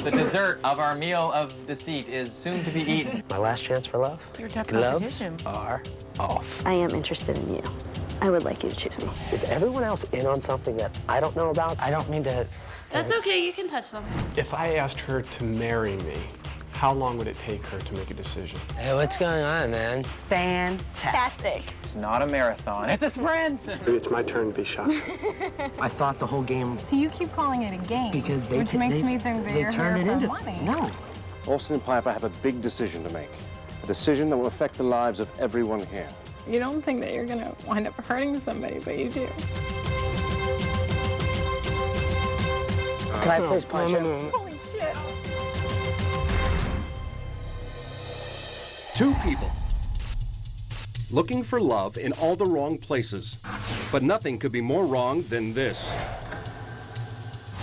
The dessert of our meal of deceit is soon to be eaten. My last chance for love. You're tough Gloves competition. are off. I am interested in you. I would like you to choose me. Is everyone else in on something that I don't know about? I don't mean to... That's okay, you can touch them. If I asked her to marry me, how long would it take her to make a decision? Hey, what's going on, man? Fantastic. It's not a marathon, it's a sprint. It's my turn to be shocked. I thought the whole game... So you keep calling it a game, Because they... which makes me think that you're turned here it for into... money. No. Austin and Piper have a big decision to make. A decision that will affect the lives of everyone here. You don't think that you're gonna wind up hurting somebody, but you do. Can I please punch him? Holy shit. Two people looking for love in all the wrong places. But nothing could be more wrong than this.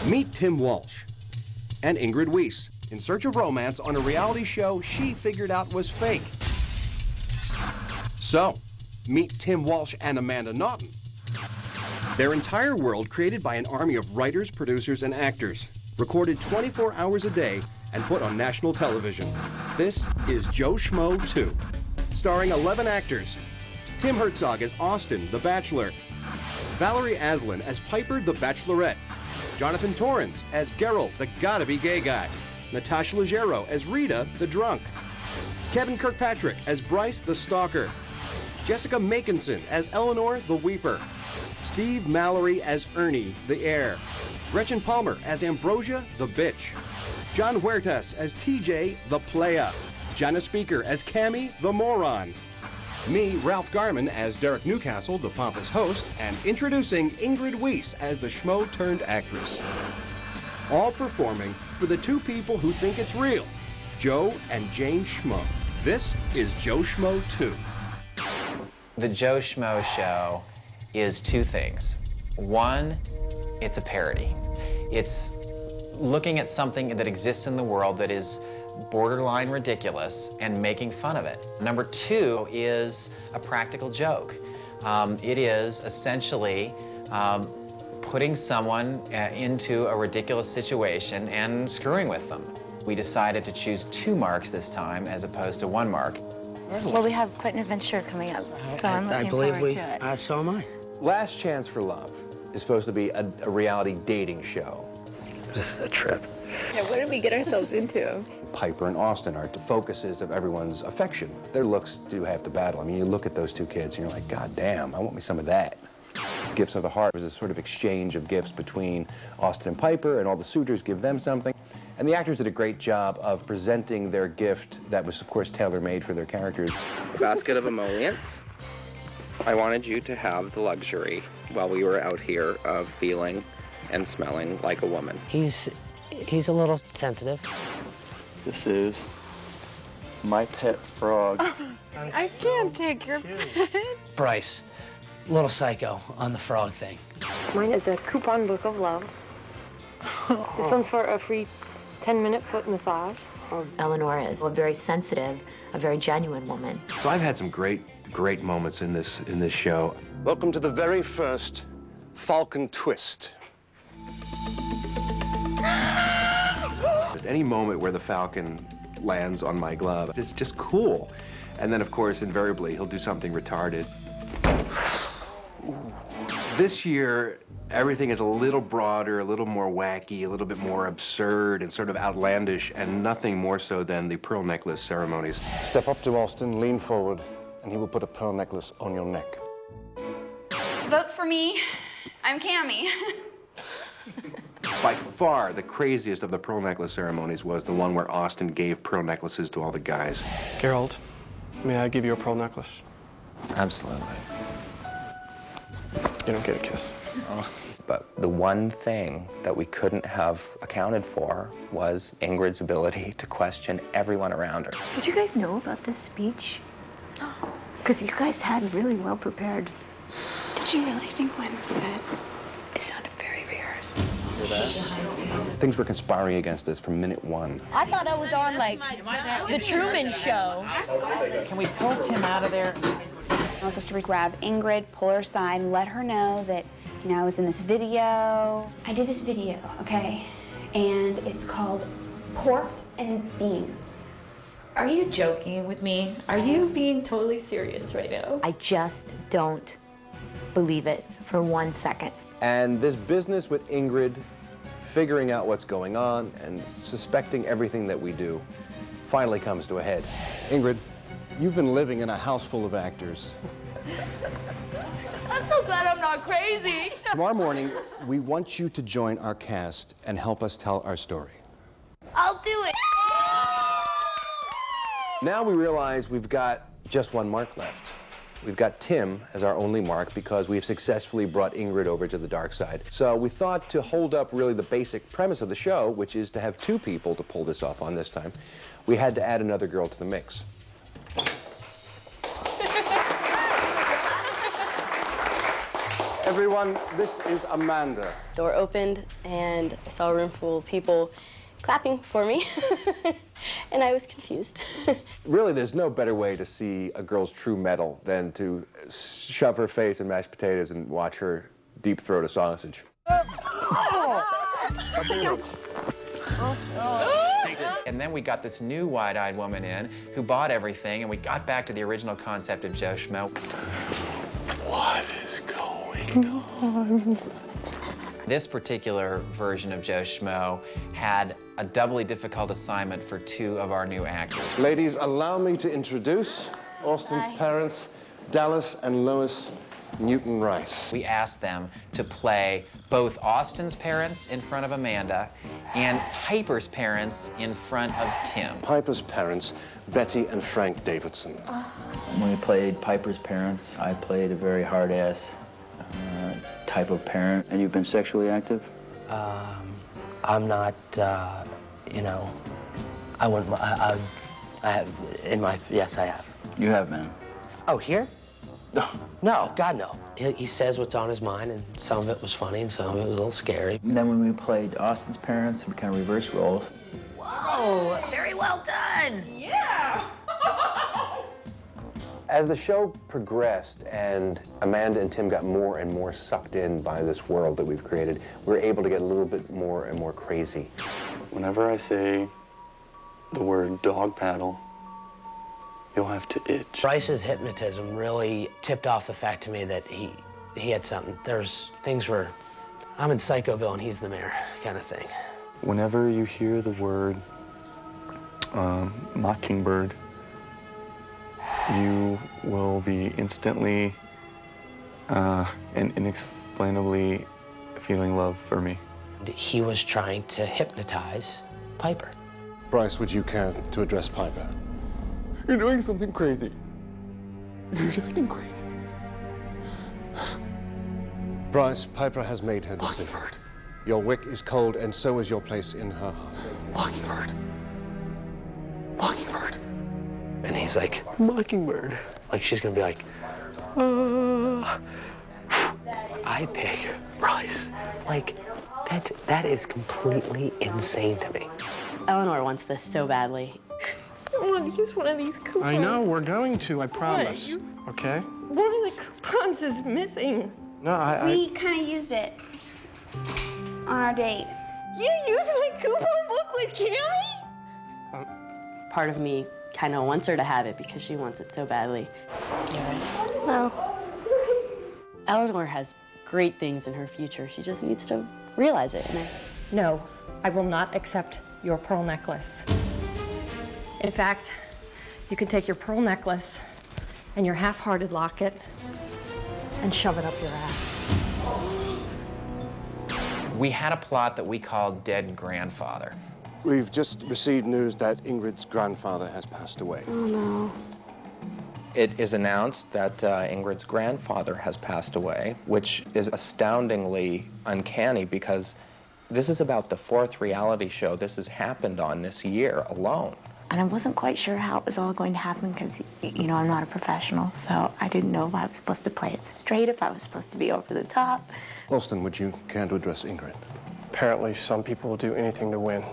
Meet Tim Walsh and Ingrid Weiss in search of romance on a reality show she figured out was fake. So, meet Tim Walsh and Amanda Naughton. Their entire world created by an army of writers, producers, and actors, recorded 24 hours a day and put on national television. This is Joe Schmo 2, starring 11 actors. Tim Herzog as Austin, the Bachelor. Valerie Aslan as Piper, the Bachelorette. Jonathan Torrens as Geralt, the gotta-be-gay guy. Natasha Leggero as Rita, the drunk. Kevin Kirkpatrick as Bryce, the stalker. Jessica Makinson as Eleanor, the weeper. Steve Mallory as Ernie, the heir. Gretchen Palmer as Ambrosia, the bitch. John Huertas as TJ, the playa. Jana Speaker as Cammy, the moron. Me, Ralph Garman, as Derek Newcastle, the pompous host, and introducing Ingrid Weiss as the schmo-turned-actress. All performing for the two people who think it's real, Joe and Jane Schmo. This is Joe Schmo 2. The Joe Schmo Show is two things. One, it's a parody. It's looking at something that exists in the world that is borderline ridiculous and making fun of it. Number two is a practical joke. It is essentially putting someone into a ridiculous situation and screwing with them. We decided to choose 2 marks this time as opposed to 1 mark. Well, we have quite an adventure coming up, so I'm looking forward to it. So am I. Last Chance for Love is supposed to be a reality dating show. This is a trip. Yeah, what did we get ourselves into? Piper and Austin are the focuses of everyone's affection. Their looks do half the battle. I mean, you look at those two kids and you're like, God damn, I want me some of that. Gifts of the Heart was a sort of exchange of gifts between Austin and Piper, and all the suitors give them something. And the actors did a great job of presenting their gift that was, of course, tailor-made for their characters. Basket of emollients. I wanted you to have the luxury, while we were out here, of feeling and smelling like a woman. He's a little sensitive. This is my pet frog. I can't take your pet. Bryce, little psycho on the frog thing. Mine is a coupon book of love. This one's for a free 10-minute foot massage. Eleanor is a very sensitive, a very genuine woman. So I've had some great moments in this show. Welcome to the very first Falcon Twist. Any moment where the Falcon lands on my glove is just cool. And then, of course, invariably, he'll do something retarded. This year, everything is a little broader, a little more wacky, a little bit more absurd and sort of outlandish, and nothing more so than the pearl necklace ceremonies. Step up to Austin, lean forward, and he will put a pearl necklace on your neck. Vote for me. I'm Cammy. By far, the craziest of the pearl necklace ceremonies was the one where Austin gave pearl necklaces to all the guys. Geralt, may I give you a pearl necklace? Absolutely. You don't get a kiss. But the one thing that we couldn't have accounted for was Ingrid's ability to question everyone around her. Did you guys know about this speech? Because you guys had really well prepared. Did you really think mine was good? It sounded very rehearsed. Things were conspiring against us from minute one. I thought I was on, like, the Truman Show. Can we pull Tim out of there? I was supposed to grab Ingrid, pull her aside, and let her know that, you know, I was in this video. I did this video, okay? And it's called pork and beans. Are you joking with me? Are you being totally serious right now? I just don't believe it for 1 second. And this business with Ingrid, figuring out what's going on and suspecting everything that we do, finally comes to a head. Ingrid, you've been living in a house full of actors. I'm so glad I'm not crazy. Tomorrow morning, we want you to join our cast and help us tell our story. I'll do it. Now we realize we've got just one mark left. We've got Tim as our only mark because we've successfully brought Ingrid over to the dark side. So we thought to hold up really the basic premise of the show, which is to have 2 people to pull this off on this time, we had to add another girl to the mix. Everyone, this is Amanda. Door opened and I saw a room full of people clapping for me, and I was confused. Really, there's no better way to see a girl's true mettle than to shove her face in mashed potatoes and watch her deep throat a sausage. And then we got this new wide-eyed woman in who bought everything, and we got back to the original concept of Joe Schmo. What is going on? This particular version of Joe Schmo had a doubly difficult assignment for 2 of our new actors. Ladies, allow me to introduce Austin's parents, Dallas and Lois Newton-Rice. We asked them to play both Austin's parents in front of Amanda and Piper's parents in front of Tim. Piper's parents, Betty and Frank Davidson. When we played Piper's parents, I played a very hard-ass type of parent. And you've been sexually active? I'm not, you know, I wouldn't, I have, in my, yes, I have. You have, man. Oh, here? No, God, no. He says what's on his mind, and some of it was funny, and some of it was a little scary. And then when we played Austin's parents, we kind of reversed roles. Whoa, very well done. Yeah. As the show progressed and Amanda and Tim got more and more sucked in by this world that we've created, we were able to get a little bit more and more crazy. Whenever I say the word dog paddle, you'll have to itch. Bryce's hypnotism really tipped off the fact to me that he had something. There's things where I'm in Psychoville and he's the mayor kind of thing. Whenever you hear the word mockingbird, you will be instantly and inexplainably feeling love for me. He was trying to hypnotize Piper. Bryce, would you care to address Piper? You're doing something crazy. You're acting crazy. Bryce, Piper has made her decision. Mockingbird. Your wick is cold, and so is your place in her heart. Mockingbird. Mockingbird. And he's like, Mockingbird. Like, she's gonna be like, I pick Bryce. Like, that is completely insane to me. Eleanor wants this so badly. I want to use one of these coupons. I know, we're going to, I promise. Okay? One of the coupons is missing. No, We kind of used it on our date. You used my coupon book with Cammy? Part of me kind of wants her to have it because she wants it so badly. No. Eleanor has great things in her future. She just needs to realize it. No, I will not accept your pearl necklace. In fact, you can take your pearl necklace and your half-hearted locket and shove it up your ass. We had a plot that we called Dead Grandfather. We've just received news that Ingrid's grandfather has passed away. Oh, no. It is announced that Ingrid's grandfather has passed away, which is astoundingly uncanny because this is about the 4th reality show this has happened on this year alone. And I wasn't quite sure how it was all going to happen because, you know, I'm not a professional, so I didn't know if I was supposed to play it straight, if I was supposed to be over the top. Austin, would you care to address Ingrid? Apparently, some people will do anything to win.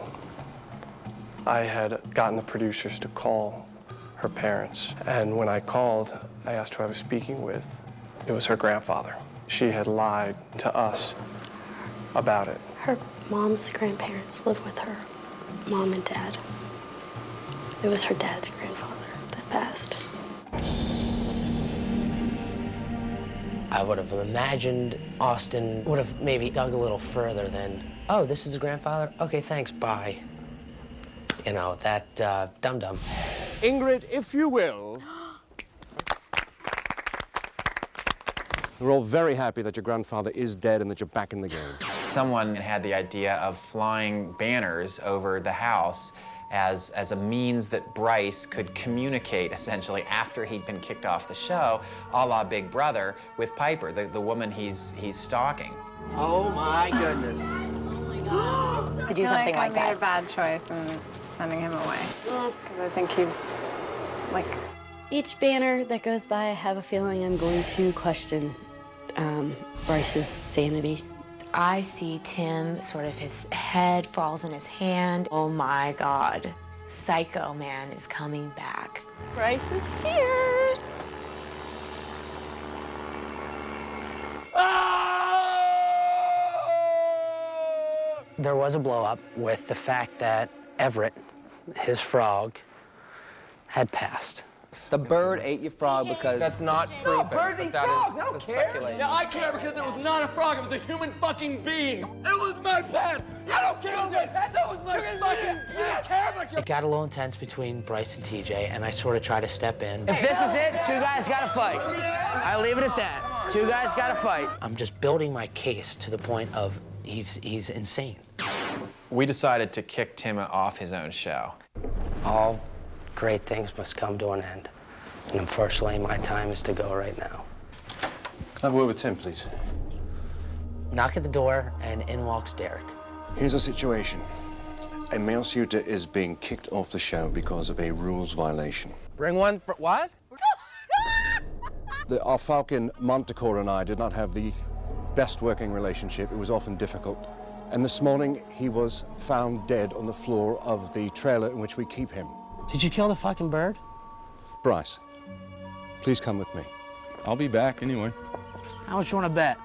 I had gotten the producers to call her parents, and when I called, I asked who I was speaking with. It was her grandfather. She had lied to us about it. Her mom's grandparents live with her. mom and dad. It was her dad's grandfather that passed. I would have imagined Austin would have maybe dug a little further than, oh, this is a grandfather? Okay, thanks, bye. You know, that dum-dum. Ingrid, if you will. We're all very happy that your grandfather is dead and that you're back in the game. Someone had the idea of flying banners over the house as a means that Bryce could communicate, essentially, after he'd been kicked off the show, a la Big Brother, with Piper, the woman he's stalking. Oh, my goodness. To do something like that. I made a bad choice in sending him away. Because I think he's, like... Each banner that goes by, I have a feeling I'm going to question Bryce's sanity. I see Tim, sort of his head falls in his hand. Oh my God, Psycho Man is coming back. Bryce is here. There was a blow-up with the fact that Everett, his frog, had passed. The bird ate your frog because... That's not proven. Birds eat That frogs, is I don't the care. speculation. Yeah, I care because it was not a frog, it was a human fucking being. It was my pet. I don't care. That was my fucking You don't care about your... It got a little intense between Bryce and TJ, and I sort of tried to step in. If this is it, two guys gotta fight. I leave it at that. Two guys gotta fight. I'm just building my case to the point of he's insane. We decided to kick Tim off his own show. All great things must come to an end. And unfortunately, my time is to go right now. Have a word with Tim, please. Knock at the door, and in walks Derek. Here's the situation. A male suitor is being kicked off the show because of a rules violation. Bring one for what? Our falcon, Montecore, and I did not have the best working relationship. It was often difficult. And this morning, he was found dead on the floor of the trailer in which we keep him. Did you kill the fucking bird? Bryce, please come with me. I'll be back anyway. How much you want to bet?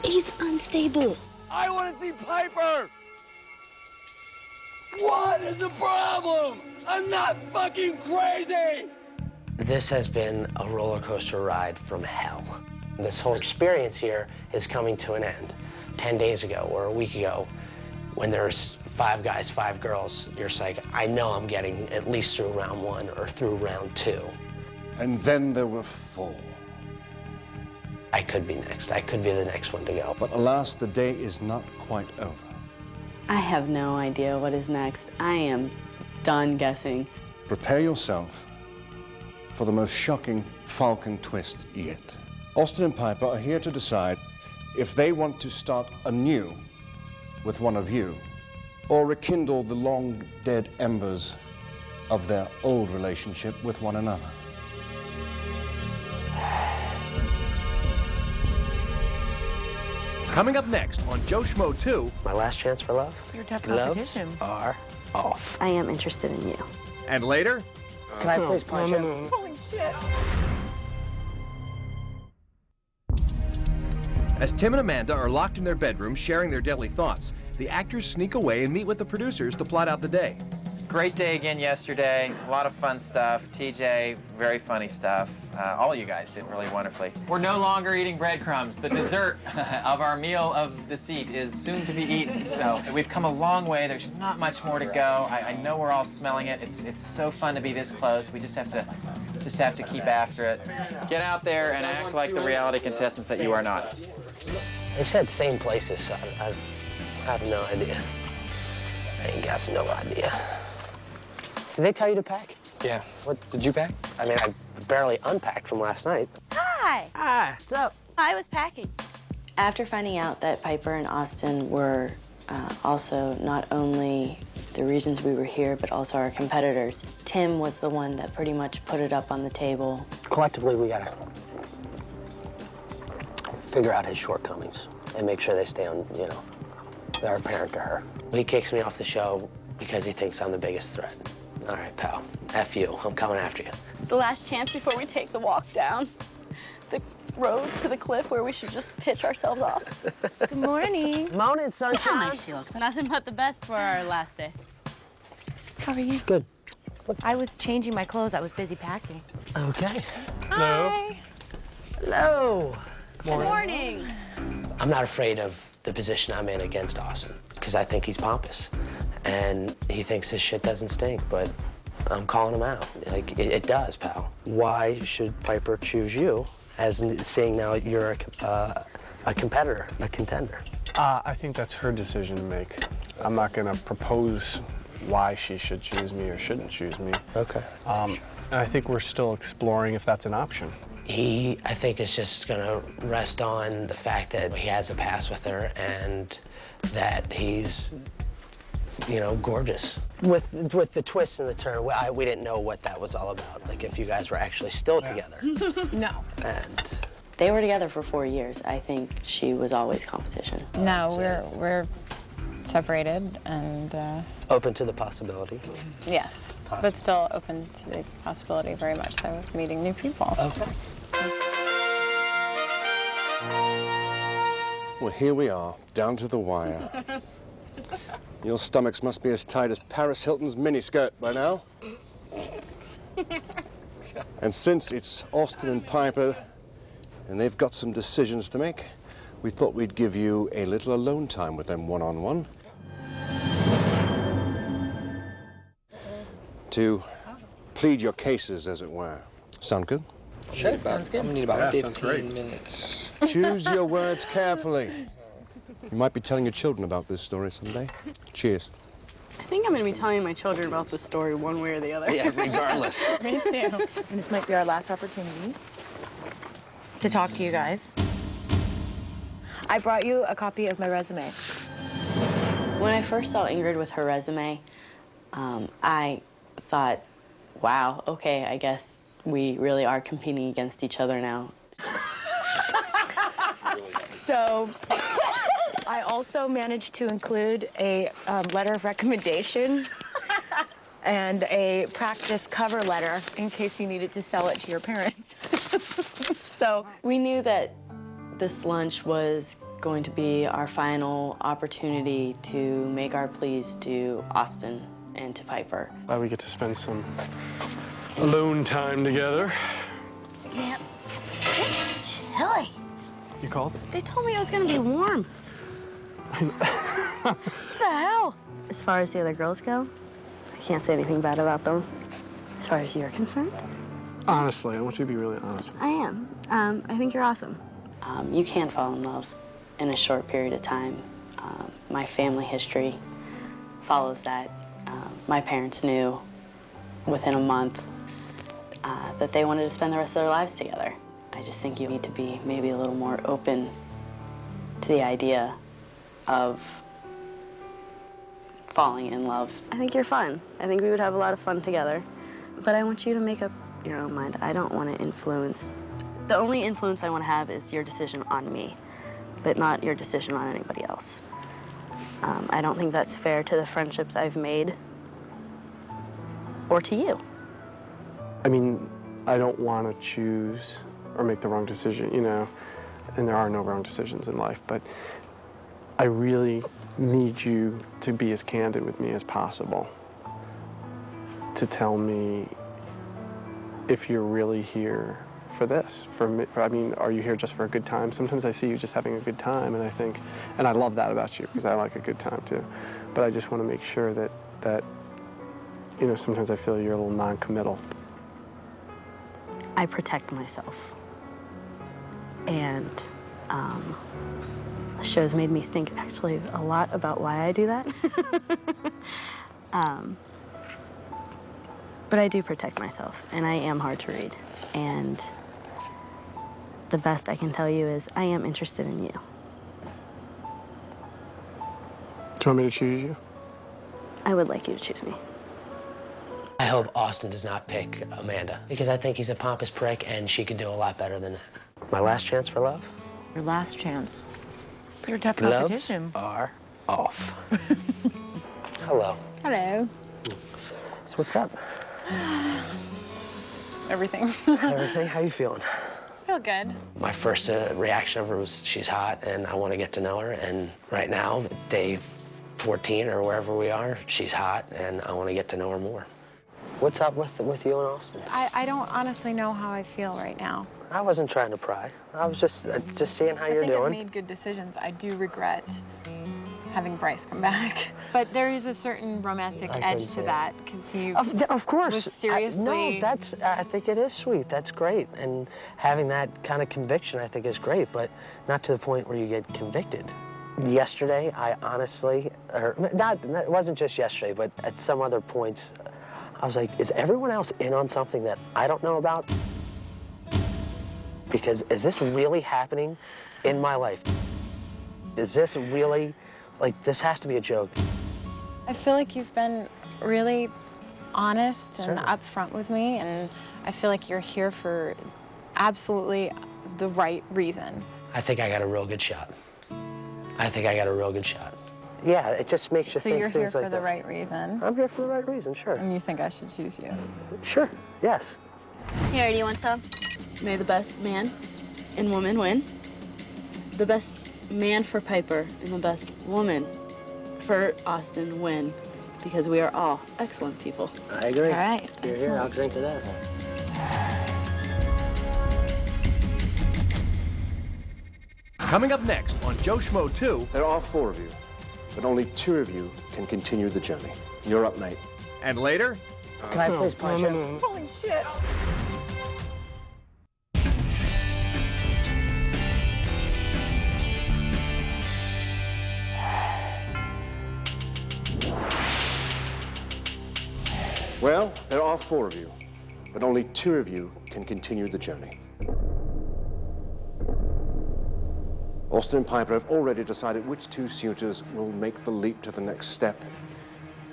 He's unstable. I want to see Piper. What is the problem? I'm not fucking crazy. This has been a roller coaster ride from hell. This whole experience here is coming to an end. 10 days ago or a week ago, when there's 5 guys, 5 girls, you're just like, I know I'm getting at least through round 1 or through round 2. And then there were 4. I could be next. I could be the next one to go. But alas, the day is not quite over. I have no idea what is next. I am done guessing. Prepare yourself for the most shocking Falcon twist yet. Austin and Piper are here to decide if they want to start anew with one of you, or rekindle the long-dead embers of their old relationship with one another. Coming up next on Joe Schmo 2. My last chance for love? You're tough Gloves competition. are off. I am interested in you. And later, Can I please punch him? Holy shit. as Tim and Amanda are locked in their bedroom sharing their deadly thoughts, the actors sneak away and meet with the producers to plot out the day. Great day again yesterday. A lot of fun stuff. TJ, very funny stuff. All of you guys did really wonderfully. We're no longer eating breadcrumbs. The dessert of our meal of deceit is soon to be eaten. So we've come a long way. There's not much more to go. I know we're all smelling it. It's so fun to be this close. We just have to keep after it. Get out there and act like the reality contestants that you are not. They said same places, so I have no idea. I ain't got no idea. Did they tell you to pack? Yeah. What, did you pack? I mean, I barely unpacked from last night. Hi. Hi, what's up? I was packing. After finding out that Piper and Austin were also not only the reasons we were here, but also our competitors, Tim was the one that pretty much put it up on the table. Collectively, we gotta figure out his shortcomings and make sure they stay on, you know, they're apparent to her. He kicks me off the show because he thinks I'm the biggest threat. All right, pal, F you, I'm coming after you. The last chance before we take the walk down the road to the cliff where we should just pitch ourselves off. Good morning. Morning, sunshine. She looks nothing but the best for our last day. How are you? Good. I was changing my clothes. I was busy packing. Okay. Hi. Hello. Good morning. I'm not afraid of the position I'm in against Austin because I think he's pompous. And he thinks his shit doesn't stink, but I'm calling him out. Like, it does, pal. Why should Piper choose you as seeing now you're a competitor, a contender? I think that's her decision to make. I'm not going to propose why she should choose me or shouldn't choose me. Okay. I think we're still exploring if that's an option. He, I think, is just going to rest on the fact that he has a past with her and that he's, you know, gorgeous. With the twist and the turn, we didn't know what that was all about. Like, if you guys were actually still together. No. And They were together for 4 years. I think she was always competition. No, we're separated and open to the possibility. yes, but still open to the possibility very much so of meeting new people. Okay. Well, here we are, down to the wire. Your stomachs must be as tight as Paris Hilton's miniskirt by now. And since it's Austin and Piper, and they've got some decisions to make, we thought we'd give you a little alone time with them one-on-one. To plead your cases, as it were. Sound good? Sure, sounds good. I'm gonna need about Yeah, sounds 15 great. minutes. Choose your words carefully. You might be telling your children about this story someday. Cheers. I think I'm going to be telling my children about this story one way or the other. Yeah, regardless. Me too. And this might be our last opportunity to talk to you guys. I brought you a copy of my resume. When I first saw Ingrid with her resume, I thought, wow, okay, I guess we really are competing against each other now. So I also managed to include a letter of recommendation and a practice cover letter in case you needed to sell it to your parents. So we knew that this lunch was going to be our final opportunity to make our pleas to Austin and to Piper. Glad we get to spend some alone time together. Yeah. It's chilly. You called? They told me it was going to be warm. What the hell? As far as the other girls go, I can't say anything bad about them. As far as you're concerned, Honestly, I want you to be really honest. I am. I think you're awesome. You can fall in love in a short period of time. My family history follows that. My parents knew within a month that they wanted to spend the rest of their lives together. I just think you need to be maybe a little more open to the idea of falling in love. I think you're fun. I think we would have a lot of fun together. But I want you to make up your own mind. I don't want to influence. The only influence I want to have is your decision on me, but not your decision on anybody else. I don't think that's fair to the friendships I've made or to you. I mean, I don't want to choose or make the wrong decision, you know, and there are no wrong decisions in life, but I really need you to be as candid with me as possible, to tell me if you're really here for this, for me. I mean, are you here just for a good time? Sometimes I see you just having a good time, and I think, and I love that about you, because I like a good time too, but I just want to make sure that, you know, sometimes I feel you're a little non-committal. I protect myself. And the show's made me think actually a lot about why I do that. But I do protect myself, and I am hard to read. And the best I can tell you is I am interested in you. Do you want me to choose you? I would like you to choose me. I hope Austin does not pick Amanda because I think he's a pompous prick and she could do a lot better than that. My last chance for love? Your last chance. You're a tough Gloves competition. are off. Hello. Hello. So what's up? Everything. Everything? How you feeling? Feel good. My first reaction of her was she's hot and I want to get to know her. And right now, day 14 or wherever we are. She's hot, and I want to get to know her more. What's up with you and Austin? I don't honestly know how I feel right now. I wasn't trying to pry. I was just seeing how you're I think doing. I've made good decisions. I do regret having Bryce come back. But there is a certain romantic edge to that, because he of course. was seriously... I think it is sweet. That's great. And having that kind of conviction, I think, is great, but not to the point where you get convicted. Yesterday, I honestly, it wasn't just yesterday, but at some other points, I was like, is everyone else in on something that I don't know about? Because is this really happening in my life? Is this really, like, this has to be a joke. I feel like you've been really honest Certainly. and upfront with me, and I feel like you're here for absolutely the right reason. I think I got a real good shot. I think I got a real good shot. Yeah, it just makes you So think you're here things for like the that. right reason. I'm here for the right reason, sure. And you think I should choose you? Sure, yes. Here, do you want some? May the best man and woman win. The best man for Piper and the best woman for Austin win. Because we are all excellent people. I agree. All right. You're here, I'll drink to that. Coming up next on Joe Schmo 2. There are 4 of you, but only 2 of you can continue the journey. You're up, mate. And later... Can I please punch him? Holy shit! Well, there are 4 of you, but only 2 of you can continue the journey. Austin and Piper have already decided which 2 suitors will make the leap to the next step.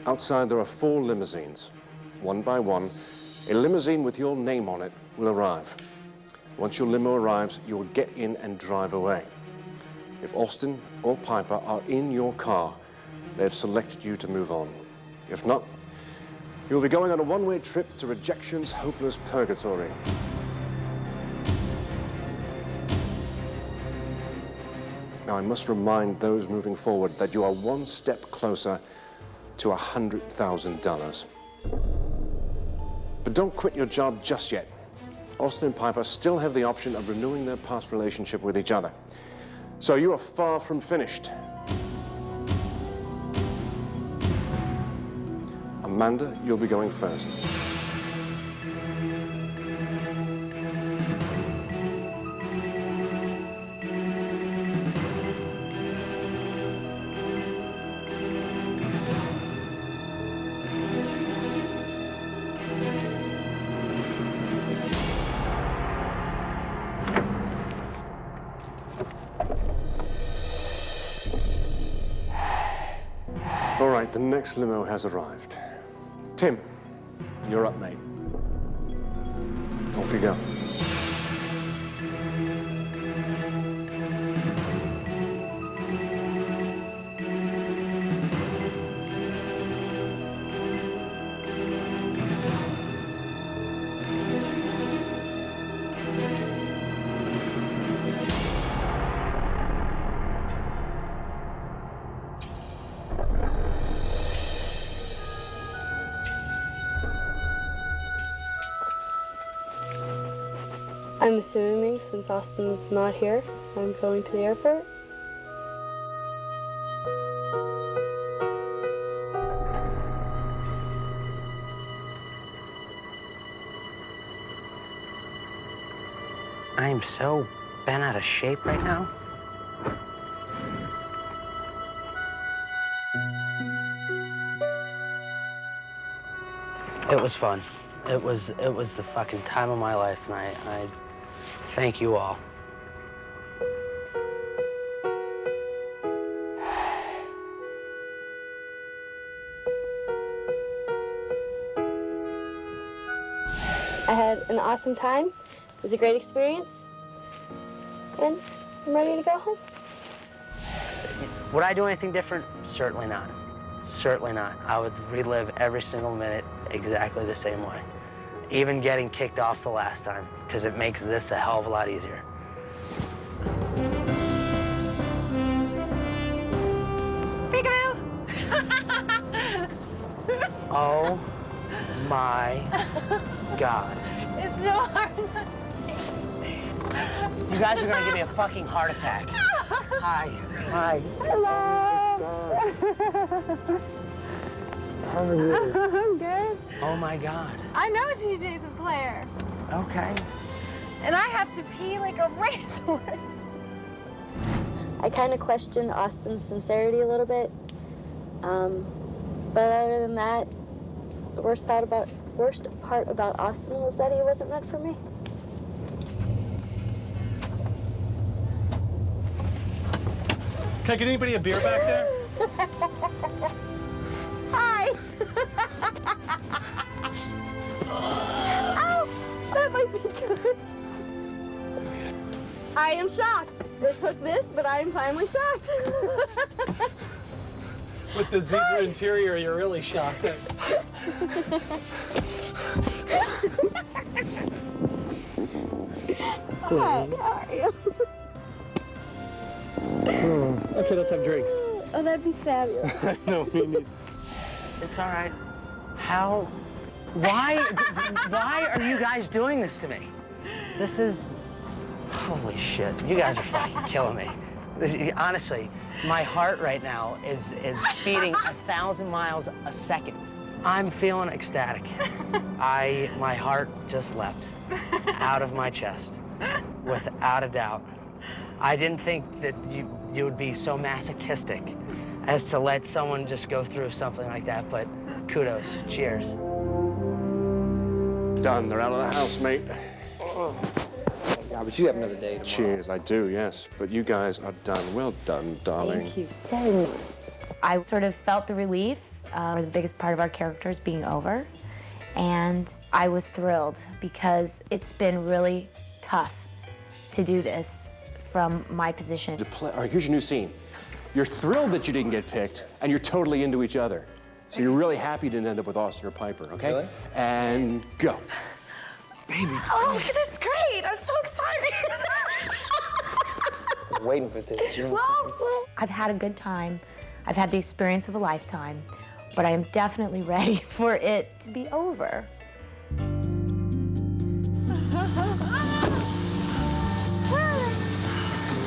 Outside, there are 4 limousines. One by one, a limousine with your name on it will arrive. Once your limo arrives, you will get in and drive away. If Austin or Piper are in your car, they've selected you to move on. If not, you'll be going on a one-way trip to rejection's hopeless purgatory. Now, I must remind those moving forward that you are one step closer to $100,000. But don't quit your job just yet. Austin and Piper still have the option of renewing their past relationship with each other. So you are far from finished. Amanda, you'll be going first. All right, the next limo has arrived. Tim, you're up, mate. Off you go. I'm assuming since Austin's not here, I'm going to the airport. I am so bent out of shape right now. It was fun. It was the fucking time of my life, and I thank you all. I had an awesome time. It was a great experience. And I'm ready to go home. Would I do anything different? Certainly not. Certainly not. I would relive every single minute exactly the same way. Even getting kicked off the last time, because it makes this a hell of a lot easier. Peekaboo! Oh my God. It's so hard. You guys are gonna give me a fucking heart attack. Hi. Hi. Hello. How are you? I'm good. Oh my God. I know TJ's a player. Okay. And I have to pee like a racehorse. I kind of questioned Austin's sincerity a little bit. But other than that, the worst part about Austin was that he wasn't meant for me. Can I get anybody a beer back there? Hi. Oh, that might be good. I am shocked. It took this, but I am finally shocked. With the zebra interior, you're really shocked. Hi, how are you? Okay, let's have drinks. Oh, that'd be fabulous. I know, me neither. It's all right. Why are you guys doing this to me? This is, holy shit. You guys are fucking killing me. Honestly, my heart right now is beating 1,000 miles a second. I'm feeling ecstatic. My heart just leapt out of my chest, without a doubt. I didn't think that you would be so masochistic as to let someone just go through something like that, but kudos, cheers. Done, they're out of the house, mate. Yeah, but you have another day tomorrow. Cheers, I do, yes. But you guys are done. Well done, darling. Thank you so much. I sort of felt the relief of the biggest part of our characters being over. And I was thrilled because it's been really tough to do this from my position. All right, here's your new scene. You're thrilled that you didn't get picked, and you're totally into each other. So you're really happy you didn't end up with Austin or Piper, okay? Really? And go. Baby. Oh, look at this great. I'm so excited. Waiting for this. I've had a good time. I've had the experience of a lifetime, but I am definitely ready for it to be over.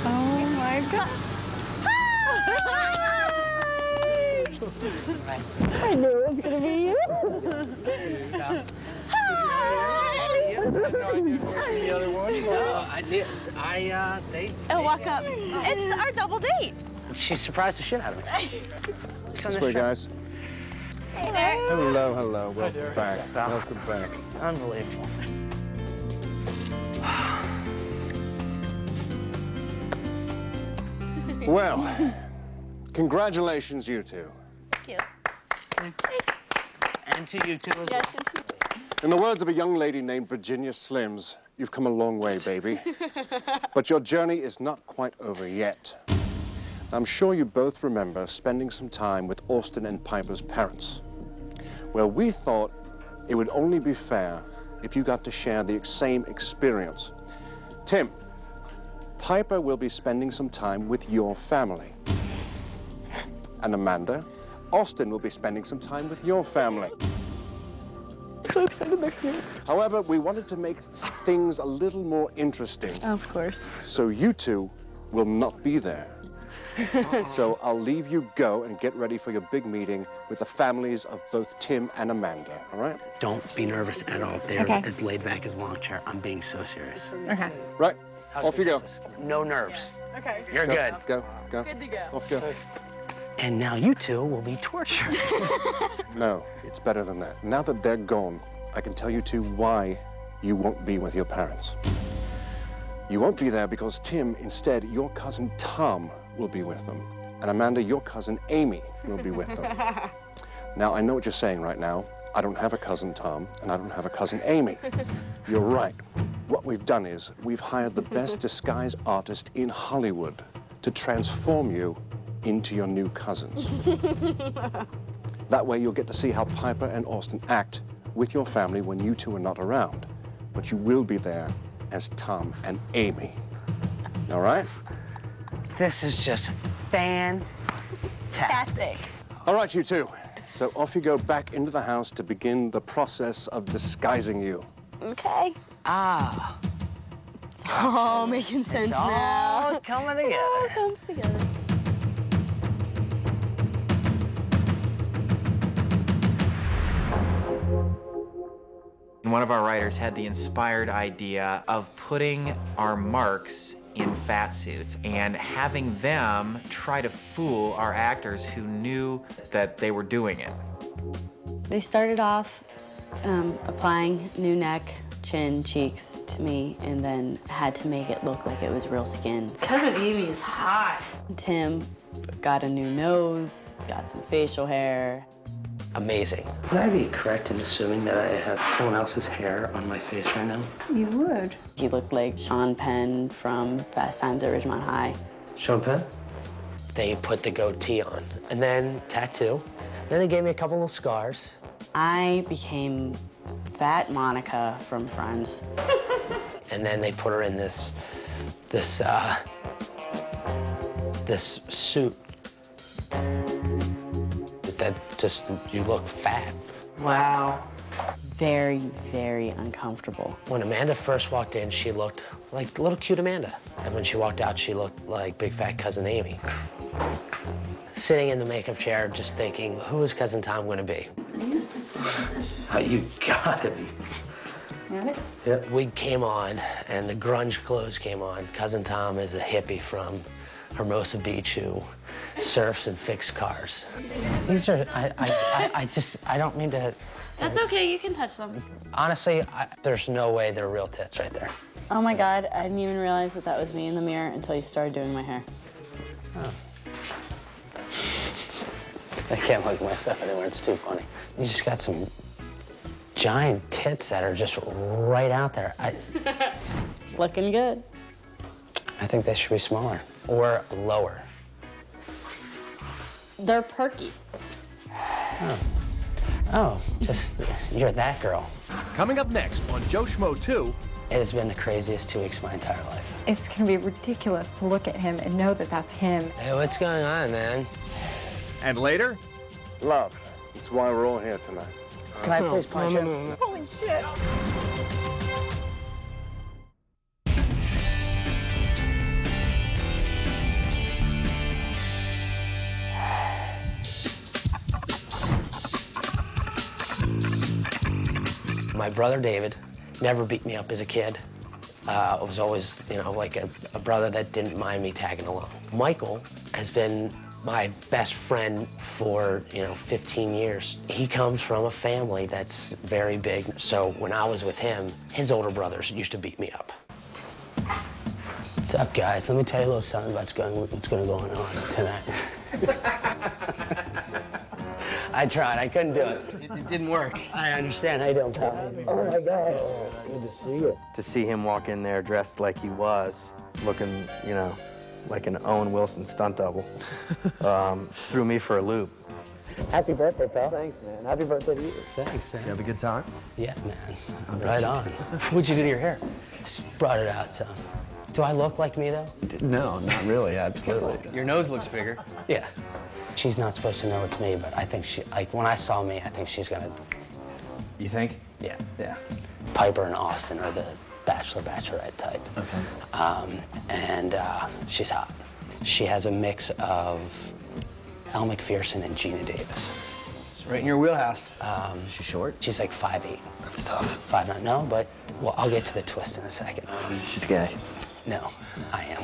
Oh my God. I knew it was gonna be you. The other one? No, Oh, walk up. It's our double date. she surprised the shit out of me. This way, guys. Hey, Nick. Hello, hello. Welcome back. What's up, pal? Welcome back. Unbelievable. Well, congratulations, you two. Thank you. And to you too as well. In the words of a young lady named Virginia Slims, you've come a long way, baby. But your journey is not quite over yet. I'm sure you both remember spending some time with Austin and Piper's parents. Well, we thought it would only be fair if you got to share the same experience. Tim, Piper will be spending some time with your family. And Amanda, Austin will be spending some time with your family. So excited they're here. However, we wanted to make things a little more interesting. Of course. So you two will not be there. So I'll leave you go and get ready for your big meeting with the families of both Tim and Amanda, all right? Don't be nervous at all. They're Okay. as laid back as long chair. I'm being so serious. Okay. Right, off you go. No nerves. Okay. You're Go, good. Go, go. Good to go. Off you go. And now you two will be tortured. No, it's better than that. Now that they're gone, I can tell you two why you won't be with your parents. You won't be there because Tim, instead, your cousin Tom will be with them. And Amanda, your cousin Amy will be with them. Now, I know what you're saying right now. I don't have a cousin Tom, and I don't have a cousin Amy. You're right. What we've done is we've hired the best disguise artist in Hollywood to transform you into your new cousins. That way you'll get to see how Piper and Austin act with your family when you two are not around. But you will be there as Tom and Amy. All right? This is just fantastic. All right, you two. So off you go back into the house to begin the process of disguising you. Okay. Ah. It's all making sense It's all now. coming together. It all comes together. And one of our writers had the inspired idea of putting our marks in fat suits and having them try to fool our actors who knew that they were doing it. They started off applying new neck, chin, cheeks to me, and then had to make it look like it was real skin. Cousin Amy is hot. Tim got a new nose, got some facial hair. Amazing. Would I be correct in assuming that I have someone else's hair on my face right now? You would. He looked like Sean Penn from Fast Times at Ridgemont High. Sean Penn? They put the goatee on, and then tattoo. Then they gave me a couple little scars. I became Fat Monica from Friends. And then they put her in this suit that just, you look fat. Wow. Very, very uncomfortable. When Amanda first walked in, she looked like little cute Amanda. And when she walked out, she looked like big fat Cousin Amy. Sitting in the makeup chair, just thinking, who is Cousin Tom gonna be? You gotta be. Really? Yep. We came on, and the grunge clothes came on. Cousin Tom is a hippie from Hermosa Beach who surfs and fixes cars. These are, I don't mean to. That's okay, you can touch them. Honestly, there's no way they're real tits right there. Oh my God, I didn't even realize that that was me in the mirror until you started doing my hair. Oh. I can't look at myself anymore, it's too funny. You just got some giant tits that are just right out there. Looking good. I think they should be smaller or lower. They're perky. Oh, just, you're that girl. Coming up next on Joe Schmo 2. It has been the craziest 2 weeks of my entire life. It's gonna be ridiculous to look at him and know that that's him. Hey, what's going on, man? And later, love. That's why we're all here tonight. Can I please punch you? Holy shit. My brother David never beat me up as a kid. I was always, like a brother that didn't mind me tagging along. Michael has been my best friend for, 15 years. He comes from a family that's very big. So when I was with him, his older brothers used to beat me up. What's up, guys? Let me tell you a little something about what's going to go on tonight. I tried. I couldn't do it. It didn't work. I understand. How you doing, pal? Oh, my God. Good to see you. To see him walk in there dressed like he was, looking, like an Owen Wilson stunt double, threw me for a loop. Happy birthday, pal. Thanks, man. Happy birthday to you. Thanks, man. You have a good time? Yeah, man. Right on. What'd you do to your hair? Just brought it out, son. Do I look like me, though? No, not really, absolutely. Your nose looks bigger. Yeah. She's not supposed to know it's me, but I think when I saw me, I think she's gonna. You think? Yeah. Yeah. Piper and Austin are the bachelorette type. Okay. And she's hot. She has a mix of Elle McPherson and Gina Davis. It's right in your wheelhouse. She's short? She's like 5'8". That's tough. 5'9". No, but well, I'll get to the twist in a second. She's gay. No, I am.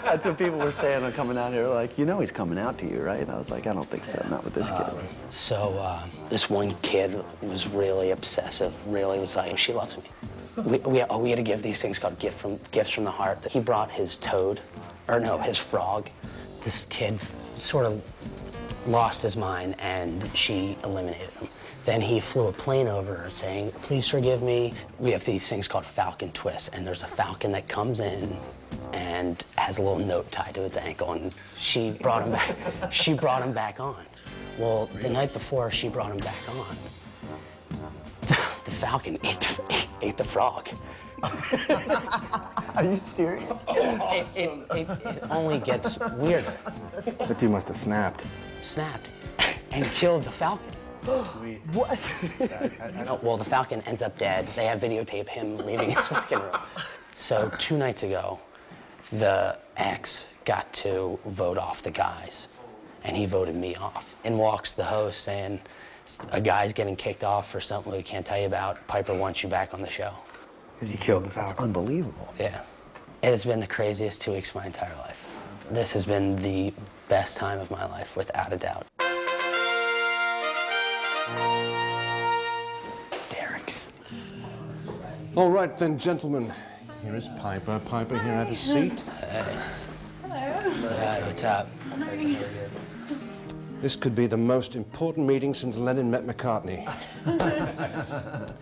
That's what people were saying when coming out here. Like, he's coming out to you, right? And I was like, I don't think so. Not with this kid. So this one kid was really obsessive. Really was like, she loves me. We had to give these things called gifts from the heart. He brought his toad, or no, his frog. This kid sort of lost his mind, and she eliminated him. Then he flew a plane over her saying, please forgive me. We have these things called falcon twists, and there's a falcon that comes in and has a little note tied to its ankle, and she brought him back. She brought him back on. Well, the night before she brought him back on, the falcon ate the frog. Are you serious? It only gets weirder. That dude must have snapped. Snapped. and killed the Falcon. What? No, well, the Falcon ends up dead. They have videotape him leaving his fucking room. So 2 nights ago, the ex got to vote off the guys, and he voted me off. In walks the host saying, a guy's getting kicked off for something we can't tell you about. Piper wants you back on the show. Because he killed the Falcon. That's unbelievable. Yeah. It has been the craziest 2 weeks of my entire life. This has been the best time of my life, without a doubt. Derek. All right then, gentlemen. Here is Piper. Piper, here, have a seat. What's up? This could be the most important meeting since Lennon met McCartney.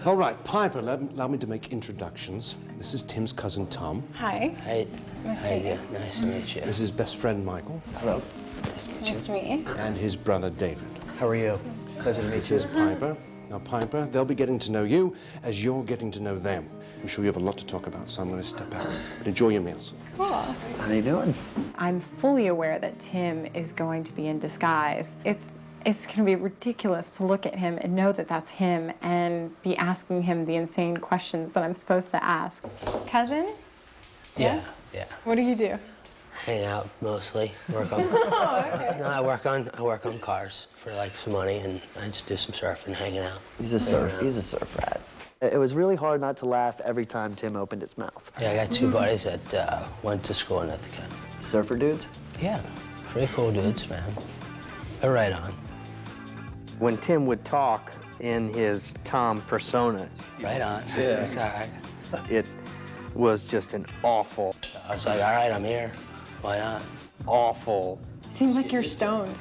All right, Piper, allow me to make introductions. This is Tim's cousin, Tom. Hi. Hey. Nice to meet you. Nice to meet you. This is his best friend, Michael. Hello. Nice to meet you. Nice to meet you. And his brother, David. How are you? Pleasure to meet This you. is Piper. Now, Piper, they'll be getting to know you as you're getting to know them. I'm sure you have a lot to talk about, so I'm going to step out. But enjoy your meals. Cool. How you doing? I'm fully aware that Tim is going to be in disguise. It's going to be ridiculous to look at him and know that that's him and be asking him the insane questions that I'm supposed to ask. Cousin? Yes? Yeah. What do you do? Hang out mostly. Work on. Oh, okay. No, I work on cars for like some money, and I just do some surfing, hanging out. He's a surf rat. It was really hard not to laugh every time Tim opened his mouth. Yeah, I got 2 buddies that went to school in Ithaca. Surfer dudes? Yeah, pretty cool dudes, man. They're right on. When Tim would talk in his Tom persona, Right on. Yeah. It's all right. it was just an awful, I was like, all right, I'm here. Why not? awful Seems like you're stoned.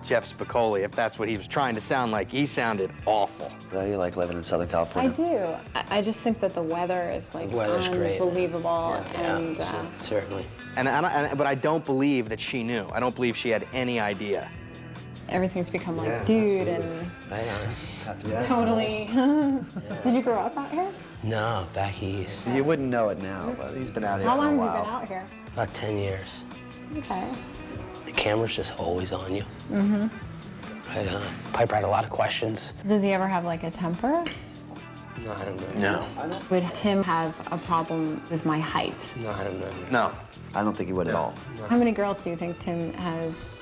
Jeff Spicoli, if that's what he was trying to sound like. He sounded awful. You like living in Southern I California? do. I just think that the weather is like Weather's great. unbelievable. And Certainly. But I don't believe that she knew. I don't believe she had any idea. everything's become like dude and Right on. totally. Did you grow up out here? No, back east. You wouldn't know it now, but he's been out here How for a long while. have you been out here? About 10 years. Okay. The camera's just always on you. Mm-hmm. Right on. Piper had a lot of questions. Does he ever have like a temper? No, I don't know. No. Would Tim have a problem with my height? No, I don't know. No, I don't think he would at all. How many girls do you think Tim has?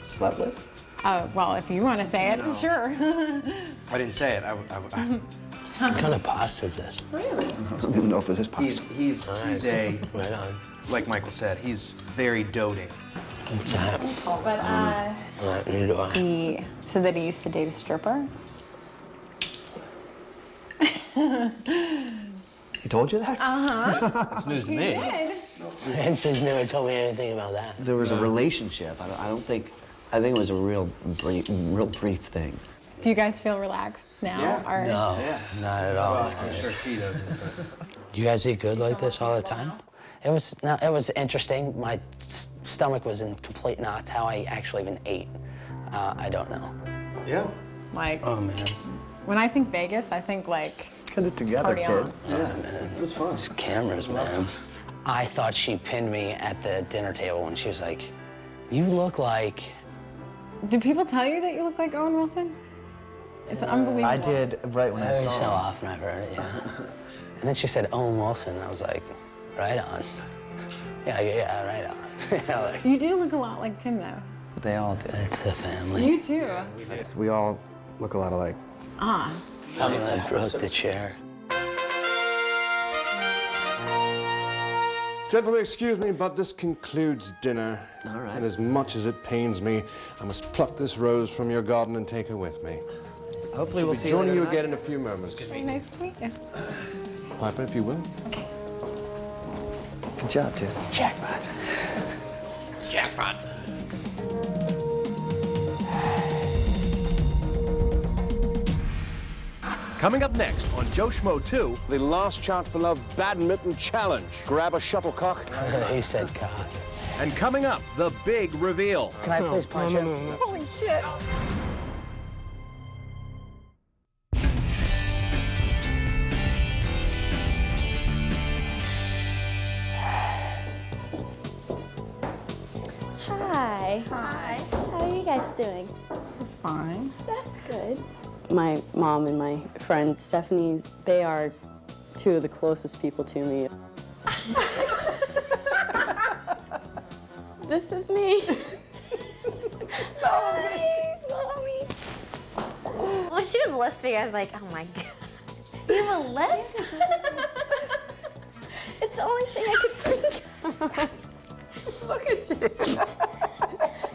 Slept with? Well, if you want to say it, sure. I didn't say it. What kind of pasta is this? Really? I don't even know if it is pasta. He's a, Right on. like Michael said, he's very doting. What's that? But Neither do I. he said that he used to date a stripper. He told you that? Uh-huh. That's news to me. Henson's never told me anything about that. There was a relationship. I think it was a real brief thing. Do you guys feel relaxed now? Or? No, not at all. I'm sure T doesn't. You guys eat good like this all the time? It was interesting. My stomach was in complete knots. How I actually even ate, I don't know. Yeah. Like, Oh man. when I think Vegas, I think like Get it together, party kid. on. Yeah, man. It was fun. These cameras, man. I thought she pinned me at the dinner table when she was like, "You look like." Do people tell you that you look like Owen Wilson? It's unbelievable. I did right when I Every saw so him. often I've heard it, yeah. And then she said Owen Wilson, and I was like, right on. Yeah, right on. You know, like, You do look a lot like Tim, though. They all did. it's a family. You too. We all look a lot alike. Ah. I broke the chair. Gentlemen, excuse me, but this concludes dinner. All right. And as much as it pains me, I must pluck this rose from your garden and take her with me. Hopefully I'll we'll be see joining you you later again in a few moments. Very nice to meet you. Piper, if you will. Okay. tonight. Good job, Tim. Jackpot. Jackpot. Coming up next on Joe Schmo 2, The Last Chance for Love Badminton Challenge. Grab a shuttlecock. He said God. and coming up, the big reveal. Can I please punch him? Holy shit. Hi. Hi. Hi. How are you guys doing? Fine. That's good. My mom and my friend Stephanie, they are two of the closest people to me. This is me. Hi, Mommy. When she was lisping, I was like, oh my God. You have a lisp? It's the only thing I could think of. Look at you.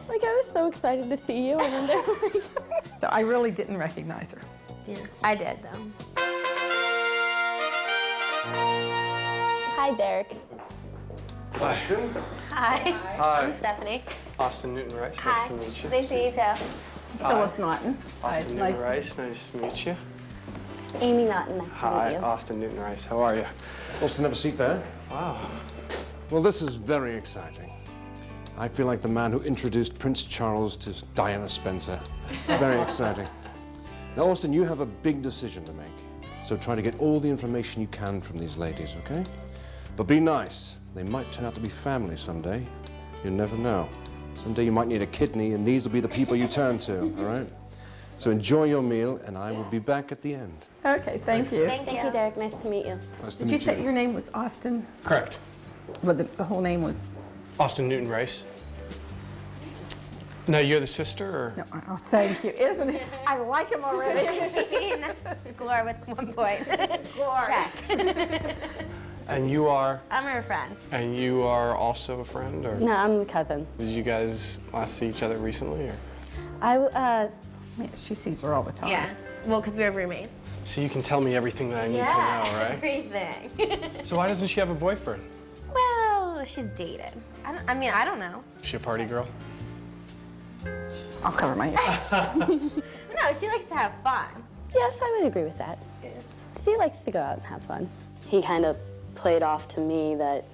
Like, I was so excited to see you, and then they're like... So I really didn't recognize her. Yeah, I did, though. Hi, Derek. Austin. Hi. Hi. I'm Stephanie. Austin Newton Rice. Hi. Nice to meet you. Nice to meet you, too. Phyllis Naughton. Austin Newton Rice. Nice to meet you. Amy Naughton, nice to Hi, meet you. Austin Newton Rice. How are you? Austin, have a seat there. Wow. Well, this is very exciting. I feel like the man who introduced Prince Charles to Diana Spencer. It's very exciting. Now, Austin, you have a big decision to make. So try to get all the information you can from these ladies, okay? But be nice. They might turn out to be family someday. You never know. Someday you might need a kidney, and these will be the people you turn to, all right? So enjoy your meal, and I will be back at the end. Okay, thank you. Thank you, Derek. Nice to meet you. Nice to Did you meet say your name was Austin? Correct. But the whole name was... Austin Newton Rice. No, you're the sister, or? No, oh, thank you. Isn't it? I like him already. Score with 1 point. Score. Check. And you are? I'm her friend. And you are also a friend, or? No, I'm the cousin. Did you guys last see each other recently, or? Yes, she sees her all the time. Yeah. Well, because we were roommates. So you can tell me everything that I need to know, right? Everything. So why doesn't she have a boyfriend? Well, she's dated. I don't know. Is she a party girl? I'll cover my ears. No, she likes to have fun. Yes, I would agree with that. He likes to go out and have fun. He kind of played off to me that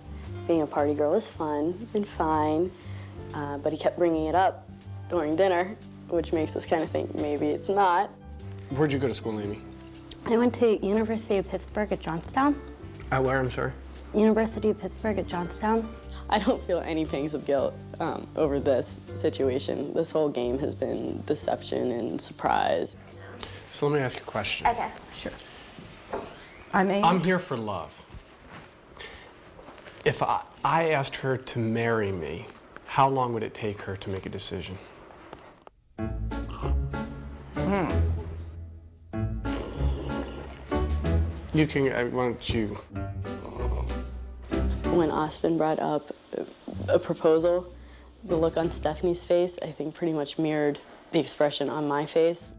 being a party girl is fun and fine, but he kept bringing it up during dinner, which makes us kind of think maybe it's not. Where'd you go to school, Amy? I went to University of Pittsburgh at Johnstown. At where, I'm sorry? University of Pittsburgh at Johnstown. I don't feel any pangs of guilt over this situation. This whole game has been deception and surprise. So let me ask you a question. Okay. Sure. I'm here for love. If I asked her to marry me, how long would it take her to make a decision? You can, why don't you? When Austin brought up a proposal, the look on Stephanie's face, I think pretty much mirrored the expression on my face.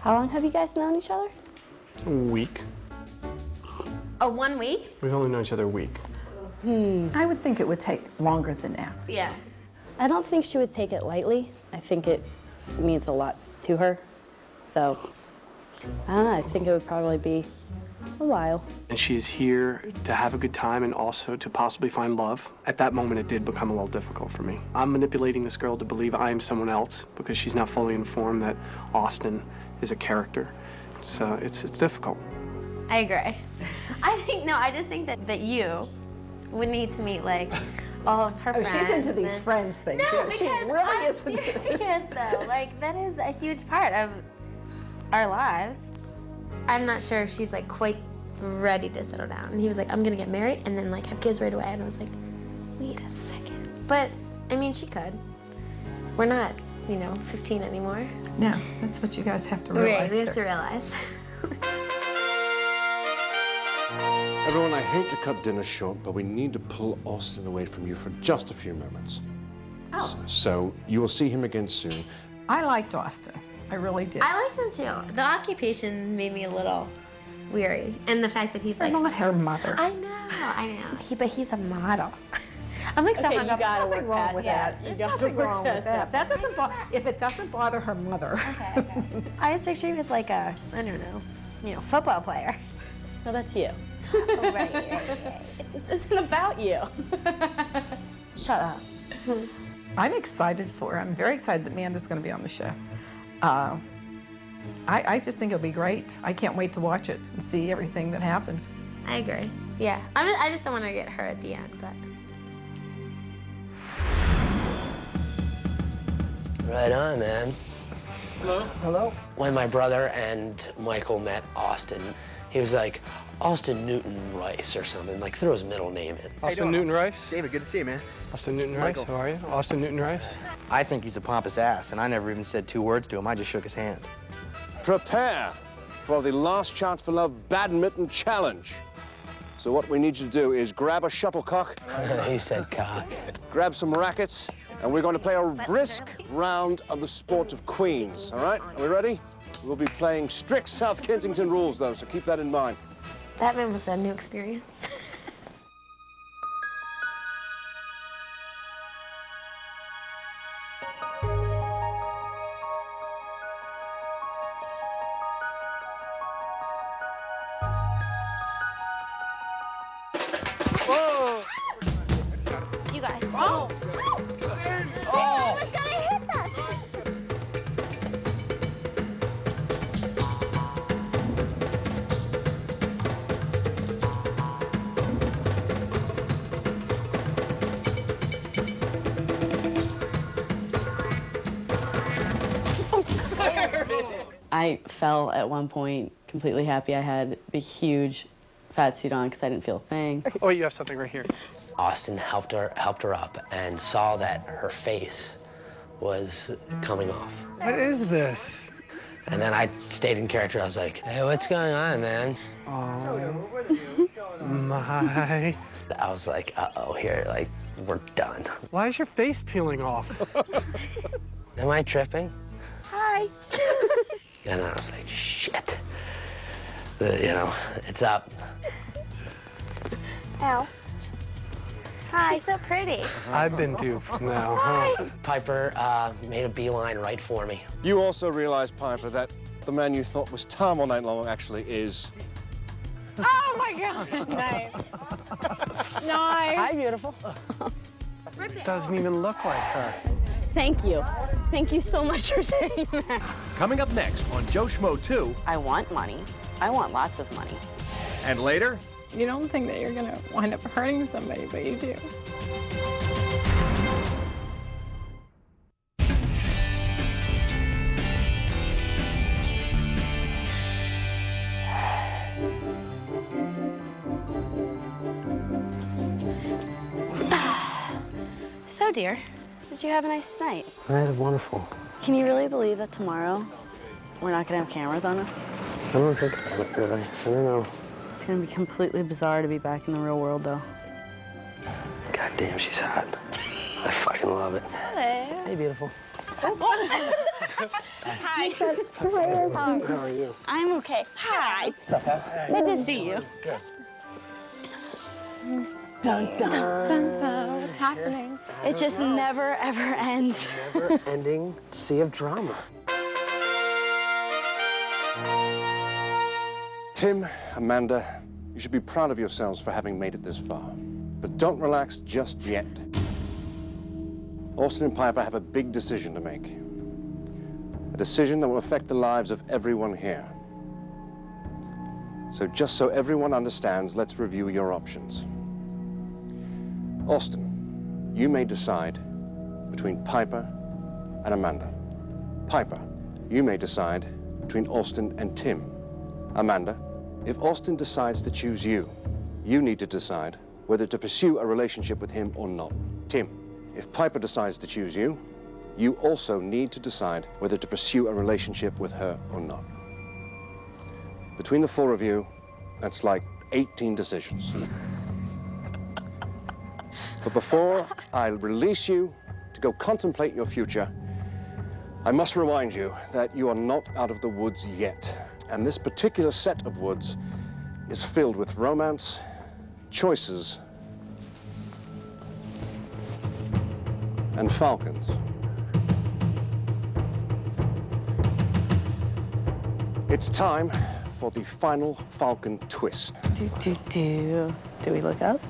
How long have you guys known each other? A week. Oh, 1 week? We've only known each other a week. I would think it would take longer than that. Yeah. I don't think she would take it lightly. I think it means a lot to her. So, I don't know, I think it would probably be a while. And she's here to have a good time and also to possibly find love. At that moment, it did become a little difficult for me. I'm manipulating this girl to believe I am someone else because she's now fully informed that Austin is a character. So it's difficult. I agree. I just think that you would need to meet, like, all of her friends. She's into these friends things. No, she because really I'm is into serious, though. Like, that is a huge part of our lives. I'm not sure if she's, like, quite ready to settle down. And he was like, I'm gonna get married and then, like, have kids right away. And I was like, wait a second. But, I mean, she could. We're not, 15 anymore. No, that's what you guys have to realize. Right, we have to realize. Everyone, I hate to cut dinner short, but we need to pull Austin away from you for just a few moments. Oh. So you will see him again soon. I liked Austin. I really did. I liked him too. The occupation made me a little weary. And the fact that he's like... not her mother. I know. But he's a model. I'm like, Okay, you gotta Nothing work wrong past with that. that. There's You gotta nothing work wrong with past that. That doesn't bother. If it doesn't bother her mother. Okay. I was picturing with like a, I don't know, football player. No, that's you. Oh, right. This isn't about you. Shut up. I'm excited for her. I'm very excited that Amanda's going to be on the show. I just think it'll be great. I can't wait to watch it and see everything that happened. I agree. Yeah. I just don't want to get hurt at the end, but. Right on, man. Hello? Hello? When my brother and Michael met Austin, he was like, Austin Newton Rice or something, like threw his middle name in. Austin Newton Rice? David, good to see you, man. Austin Newton Rice, how are you? Austin Newton Rice? I think he's a pompous ass, and I never even said 2 words to him. I just shook his hand. Prepare for the Last Chance for Love Badminton Challenge. So what we need you to do is grab a shuttlecock. He said cock. Grab some rackets, and we're going to play a brisk round of the sport of queens, all right? Are we ready? We'll be playing strict South Kensington rules, though, so keep that in mind. Batman was a new experience. Whoa! You guys. Oh! Oh! I was gonna hit that. I fell at one point, completely happy I had the huge fat suit on because I didn't feel a thing. Oh, you have something right here. Austin helped her up and saw that her face was coming off. What is this? And then I stayed in character. I was like, hey, what's going on, man? Oh, my. I was like, uh-oh, here, like, we're done. Why is your face peeling off? Am I tripping? Hi. And I was like, shit. It's up. Ow. Hi. She's so pretty. I've been duped now, huh? Piper made a beeline right for me. You also realize, Piper, that the man you thought was Tom all night long actually is... Oh my gosh, nice. Nice. Hi, beautiful. Doesn't even look like her. Thank you. Thank you so much for saying that. Coming up next on Joe Schmo 2. I want money. I want lots of money. And later, You don't think that you're gonna wind up hurting somebody, but you do. So, dear, did you have a nice night? I had a wonderful. Can you really believe that tomorrow we're not gonna have cameras on us? I don't think about it, really. I don't know. It's gonna be completely bizarre to be back in the real world, though. God damn, she's hot. I fucking love it. Hello. Hey, beautiful. Hi. How are you? I'm okay. Hi. What's up, Pat? Good to see you. Good. Dun, dun, dun, dun. What's happening? It just never, ever ends. Never-ending sea of drama. Tim, Amanda, you should be proud of yourselves for having made it this far. But don't relax just yet. Austin and Piper have a big decision to make. A decision that will affect the lives of everyone here. So just so everyone understands, let's review your options. Austin, you may decide between Piper and Amanda. Piper, you may decide between Austin and Tim. Amanda, if Austin decides to choose you, you need to decide whether to pursue a relationship with him or not. Tim, if Piper decides to choose you, you also need to decide whether to pursue a relationship with her or not. Between the four of you, that's like 18 decisions. But before I release you to go contemplate your future, I must remind you that you are not out of the woods yet. And this particular set of woods is filled with romance, choices, and falcons. It's time for the final falcon twist. Do we look up?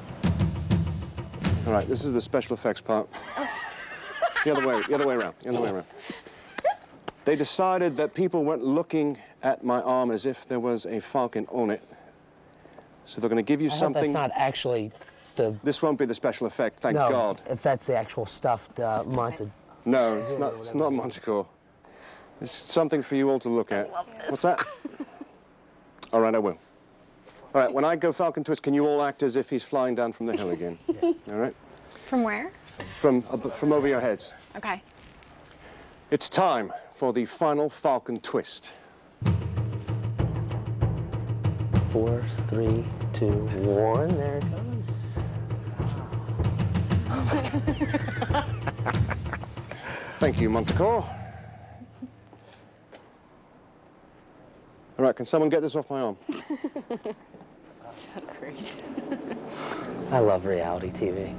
All right, this is the special effects part. The other way around. They decided that people weren't looking at my arm as if there was a falcon on it. So they're going to give you I hope something. that's not actually the... This won't be the special effect, thank no, God. if that's the actual stuffed mounted No, it's not Montecore. It's something for you all to look at. What's that? All right, I will. All right, when I go Falcon Twist, can you all act as if he's flying down from the hill again? All right? From where? From over your heads. Okay. It's time for the final Falcon Twist. 4, 3, 2, 1. There it goes. Thank you, Montecore. All right, can someone get this off my arm? Great. I love reality TV.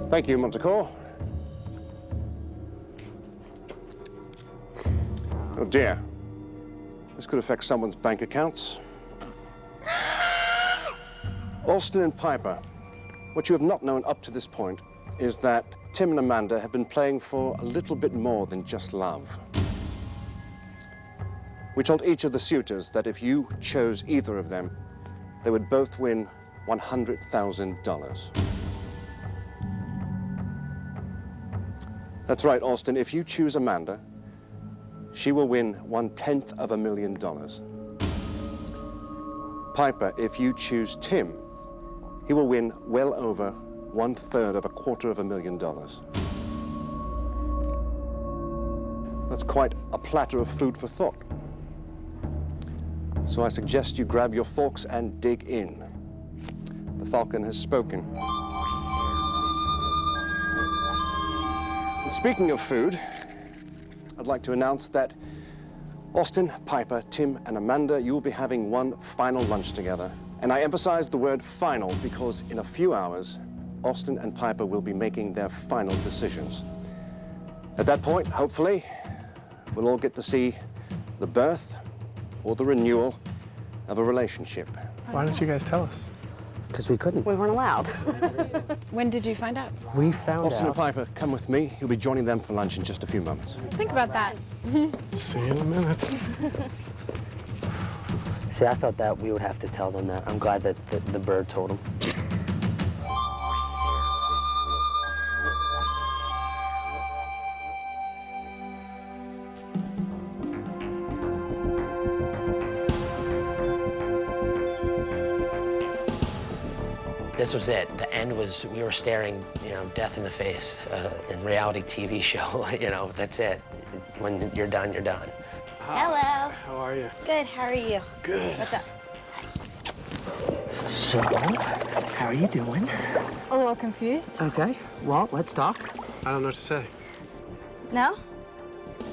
Thank you, Montecore. Oh dear. This could affect someone's bank accounts. Alston and Piper, what you have not known up to this point is that Tim and Amanda have been playing for a little bit more than just love. We told each of the suitors that if you chose either of them, they would both win $100,000. That's right, Alston. If you choose Amanda, she will win $1/10,000. Piper, if you choose Tim, he will win well over $1/3,250,000. That's quite a platter of food for thought. So I suggest you grab your forks and dig in. The Falcon has spoken. And speaking of food, I'd like to announce that Alston, Piper, Tim, and Amanda, you will be having one final lunch together. And I emphasize the word final because in a few hours, Alston and Piper will be making their final decisions. At that point, hopefully, we'll all get to see the birth or the renewal of a relationship. Why didn't you guys tell us? Because we couldn't. We weren't allowed. When did you find out? We found Alston and out. Piper, come with me. You'll be joining them for lunch in just a few moments. Think about that. See you in a minute. See, I thought that we would have to tell them that. I'm glad that the bird told them. This was it. The end was, we were staring, death in the face in reality TV show. That's it. When you're done, you're done. Hello. How are you? Good, how are you? Good. What's up? So, how are you doing? A little confused. Okay, well, let's talk. I don't know what to say. No?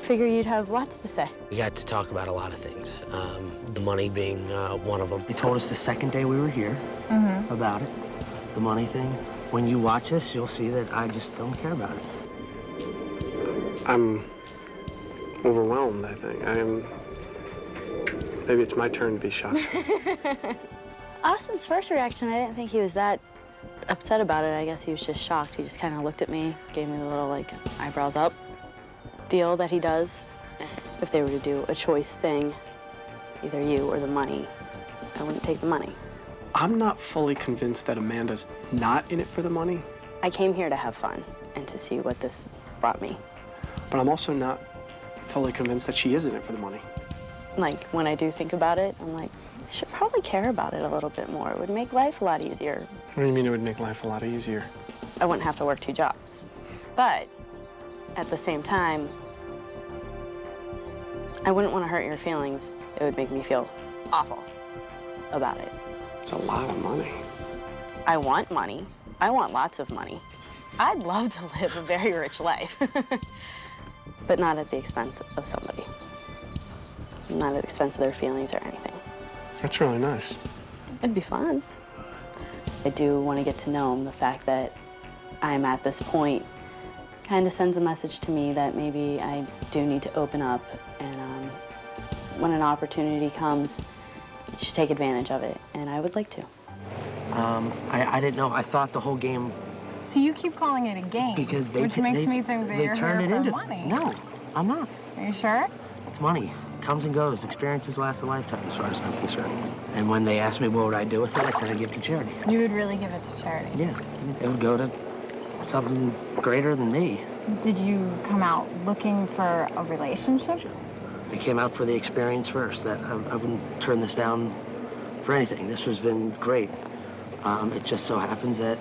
Figure you'd have lots to say. We got to talk about a lot of things, the money being one of them. You told us the second day we were here about it, the money thing. When you watch this, you'll see that I just don't care about it. I'm overwhelmed, I think. Maybe it's my turn to be shocked. Austin's first reaction, I didn't think he was that upset about it. I guess he was just shocked. He just kind of looked at me, gave me the little, eyebrows up deal that he does. If they were to do a choice thing, either you or the money, I wouldn't take the money. I'm not fully convinced that Amanda's not in it for the money, I came here to have fun and to see what this brought me. but I'm also not fully convinced that she is in it for the money. When I do think about it, I'm like, I should probably care about it a little bit more. It would make life a lot easier. What do you mean it would make life a lot easier? I wouldn't have to work 2 jobs. But at the same time, I wouldn't want to hurt your feelings. It would make me feel awful about it. It's a lot of money. I want money. I want lots of money. I'd love to live a very rich life, but not at the expense of somebody. Not at the expense of their feelings or anything. That's really nice. It'd be fun. I do want to get to know him. The fact that I'm at this point kind of sends a message to me that maybe I do need to open up, and when an opportunity comes, you should take advantage of it, and I would like to. I didn't know. I thought the whole game... So you keep calling it a game, Because which makes me think that you're turn here it for into money. No, I'm not. Are you sure? It's money. comes and goes. Experiences last a lifetime, as far as I'm concerned. And when they asked me what would I do with it, I said I'd give it to charity. You would really give it to charity? Yeah, it would go to something greater than me. Did you come out looking for a relationship? I came out for the experience first. That I wouldn't turn this down for anything. This has been great. It just so happens that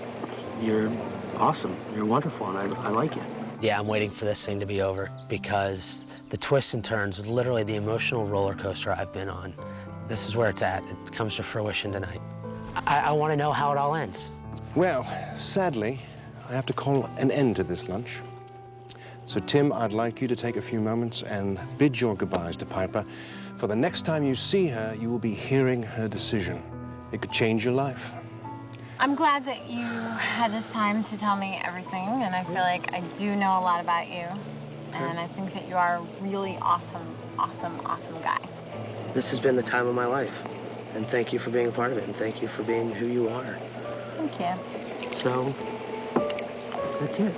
you're awesome. You're wonderful, and I like you. Yeah, I'm waiting for this thing to be over because the twists and turns, literally the emotional roller coaster I've been on, this is where it's at. It comes to fruition tonight. I want to know how it all ends. Well, sadly, I have to call an end to this lunch. So, Tim, I'd like you to take a few moments and bid your goodbyes to Piper. For the next time you see her, you will be hearing her decision. It could change your life. I'm glad that you had this time to tell me everything, and I feel like I do know a lot about you. And I think that you are a really awesome, awesome, awesome guy. This has been the time of my life. And thank you for being a part of it, and thank you for being who you are. Thank you. So, that's it.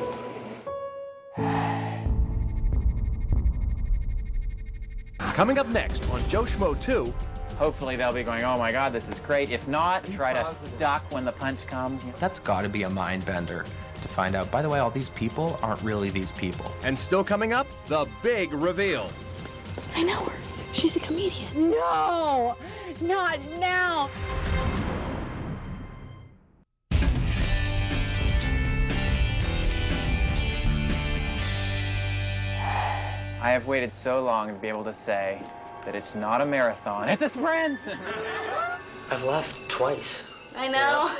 Coming up next on Joe Schmo 2. Hopefully they'll be going, oh my God, this is great. If not, try to duck when the punch comes. That's got to be a mind bender to find out, by the way, all these people aren't really these people. And still coming up, the big reveal. I know her. She's a comedian. No, not now. I have waited so long to be able to say that it's not a marathon, it's a sprint! I've laughed twice. I know.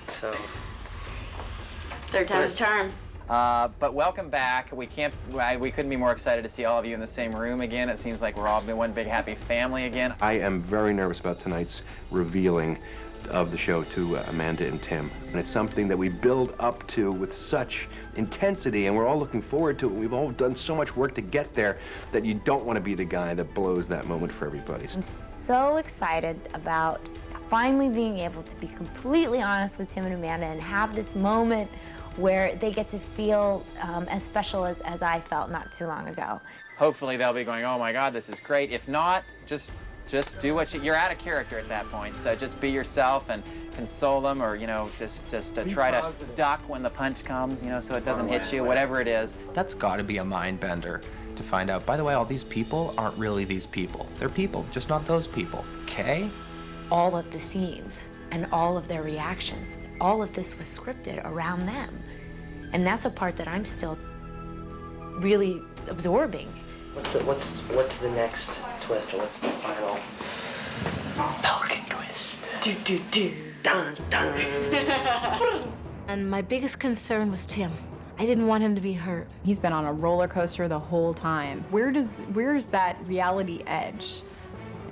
So. Third time's a charm. But welcome back. We couldn't be more excited to see all of you in the same room again. It seems like we're all one big happy family again. I am very nervous about tonight's revealing of the show to Amanda and Tim. And it's something that we build up to with such intensity, and we're all looking forward to it. We've all done so much work to get there that you don't want to be the guy that blows that moment for everybody. I'm so excited about finally being able to be completely honest with Tim and Amanda and have this moment where they get to feel as special as I felt not too long ago. Hopefully they'll be going, oh my God, this is great. If not, just do what you're out of character at that point. So just be yourself and console them, or just try to duck when the punch comes, so it doesn't hit you, whatever it is. That's got to be a mind bender to find out, by the way, all these people aren't really these people. They're people, just not those people, okay? All of the scenes and all of their reactions, all of this was scripted around them. And that's a part that I'm still really absorbing. What's the next twist, or what's the final Falcon twist? Do. Dun, dun. And my biggest concern was Tim. I didn't want him to be hurt. He's been on a roller coaster the whole time. Where is that reality edge?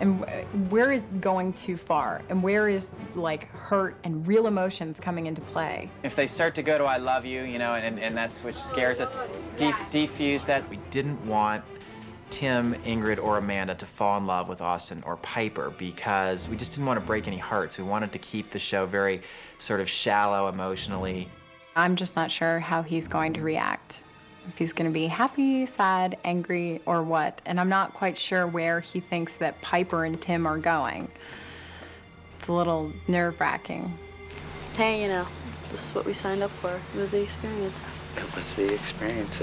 And where is going too far? And where is like hurt and real emotions coming into play? If they start to go to I love you, and that's what scares us, defuse that. We didn't want Tim, Ingrid, or Amanda to fall in love with Austin or Piper because we just didn't want to break any hearts. We wanted to keep the show very sort of shallow emotionally. I'm just not sure how he's going to react. If he's going to be happy, sad, angry, or what. And I'm not quite sure where he thinks that Piper and Tim are going. It's a little nerve-wracking. Hey, this is what we signed up for. It was the experience. It was the experience.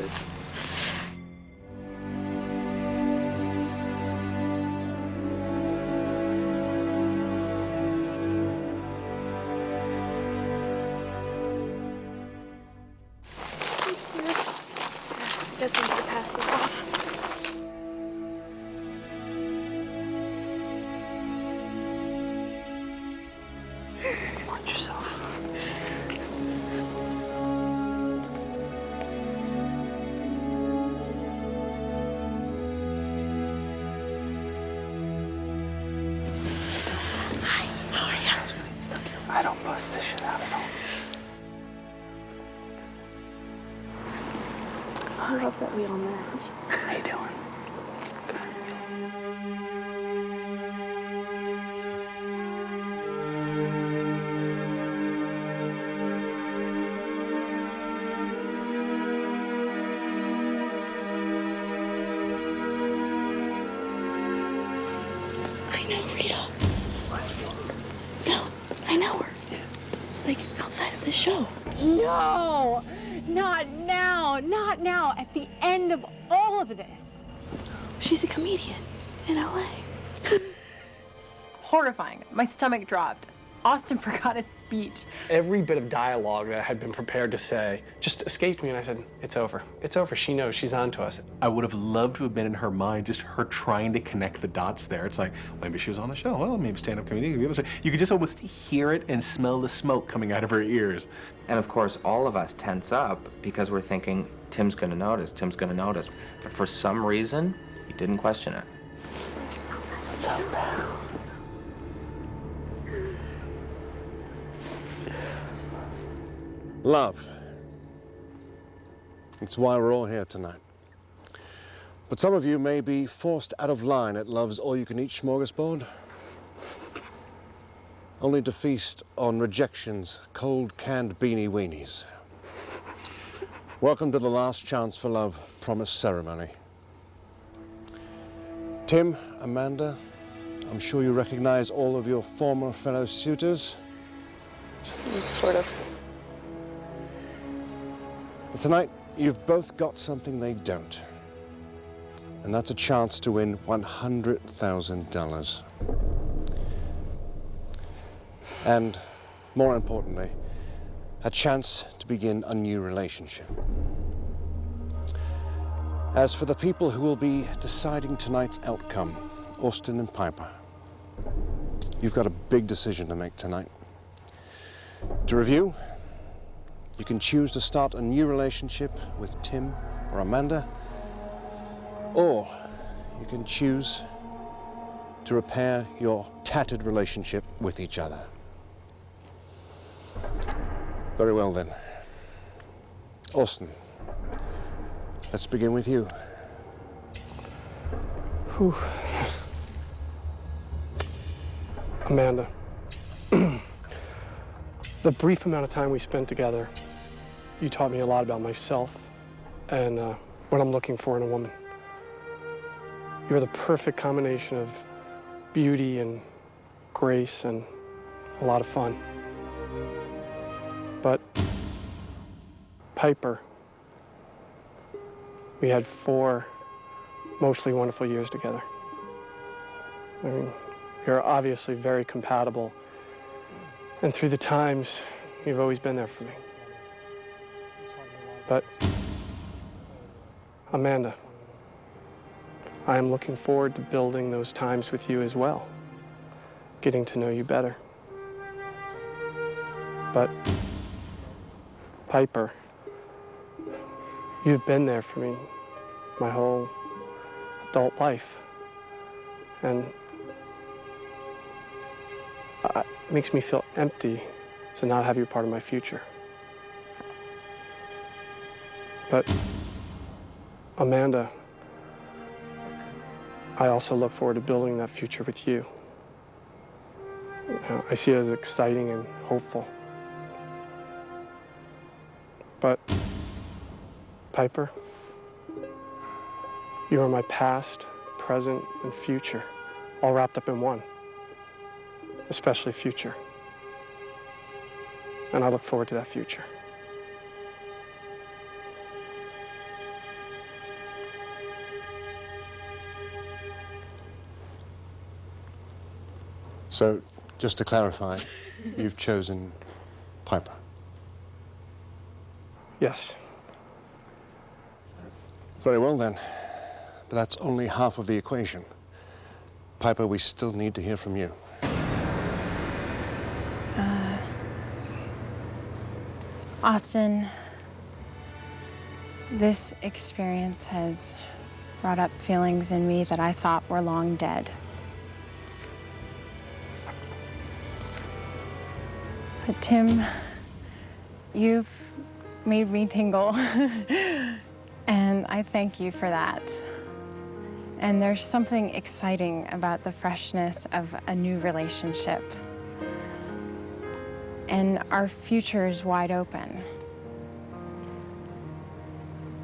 Guess I'm gonna pass this off. Watch yourself. Hi, how are you? I don't bust this shit out at all. I love that we all match. How you doing? I know Rita. No, I know her. Like, outside of the show. No, not now, not now. At the end of all of this. She's a comedian in LA. Horrifying. My stomach dropped. Austin forgot his speech. Every bit of dialogue that I had been prepared to say just escaped me, and I said, it's over. It's over. She knows. She's on to us. I would have loved to have been in her mind, just her trying to connect the dots there. It's like, maybe she was on the show. Well, maybe stand-up comedian. You could just almost hear it and smell the smoke coming out of her ears. And of course, all of us tense up because we're thinking, Tim's gonna notice, Tim's gonna notice. But for some reason, he didn't question it. What's up, pal? Love. It's why we're all here tonight. But some of you may be forced out of line at love's all-you-can-eat smorgasbord, only to feast on rejection's cold canned beanie weenies. Welcome to the last chance for love promise ceremony. Tim, Amanda, I'm sure you recognize all of your former fellow suitors. Sort of. But tonight, you've both got something they don't. And that's a chance to win $100,000. And, more importantly, a chance to begin a new relationship. As for the people who will be deciding tonight's outcome, Austin and Piper, you've got a big decision to make tonight. To review, you can choose to start a new relationship with Tim or Amanda, or you can choose to repair your tattered relationship with each other. Very well then. Austin, let's begin with you. Whew. Amanda, the brief amount of time we spent together, you taught me a lot about myself and what I'm looking for in a woman. You're the perfect combination of beauty and grace and a lot of fun. But Piper, we had 4 mostly wonderful years together. I mean, you're obviously very compatible, and through the times, you've always been there for me. But Amanda, I am looking forward to building those times with you as well, getting to know you better. But Piper, you've been there for me my whole adult life, and it makes me feel empty to not have you part of my future. But Amanda, I also look forward to building that future with you. I see it as exciting and hopeful. But Piper, you are my past, present, and future, all wrapped up in one, especially future. And I look forward to that future. So, just to clarify, you've chosen Piper. Yes. Very well then, but that's only half of the equation. Piper, we still need to hear from you. Austin, this experience has brought up feelings in me that I thought were long dead. But Tim, you've made me tingle, and I thank you for that. And there's something exciting about the freshness of a new relationship. And our future is wide open.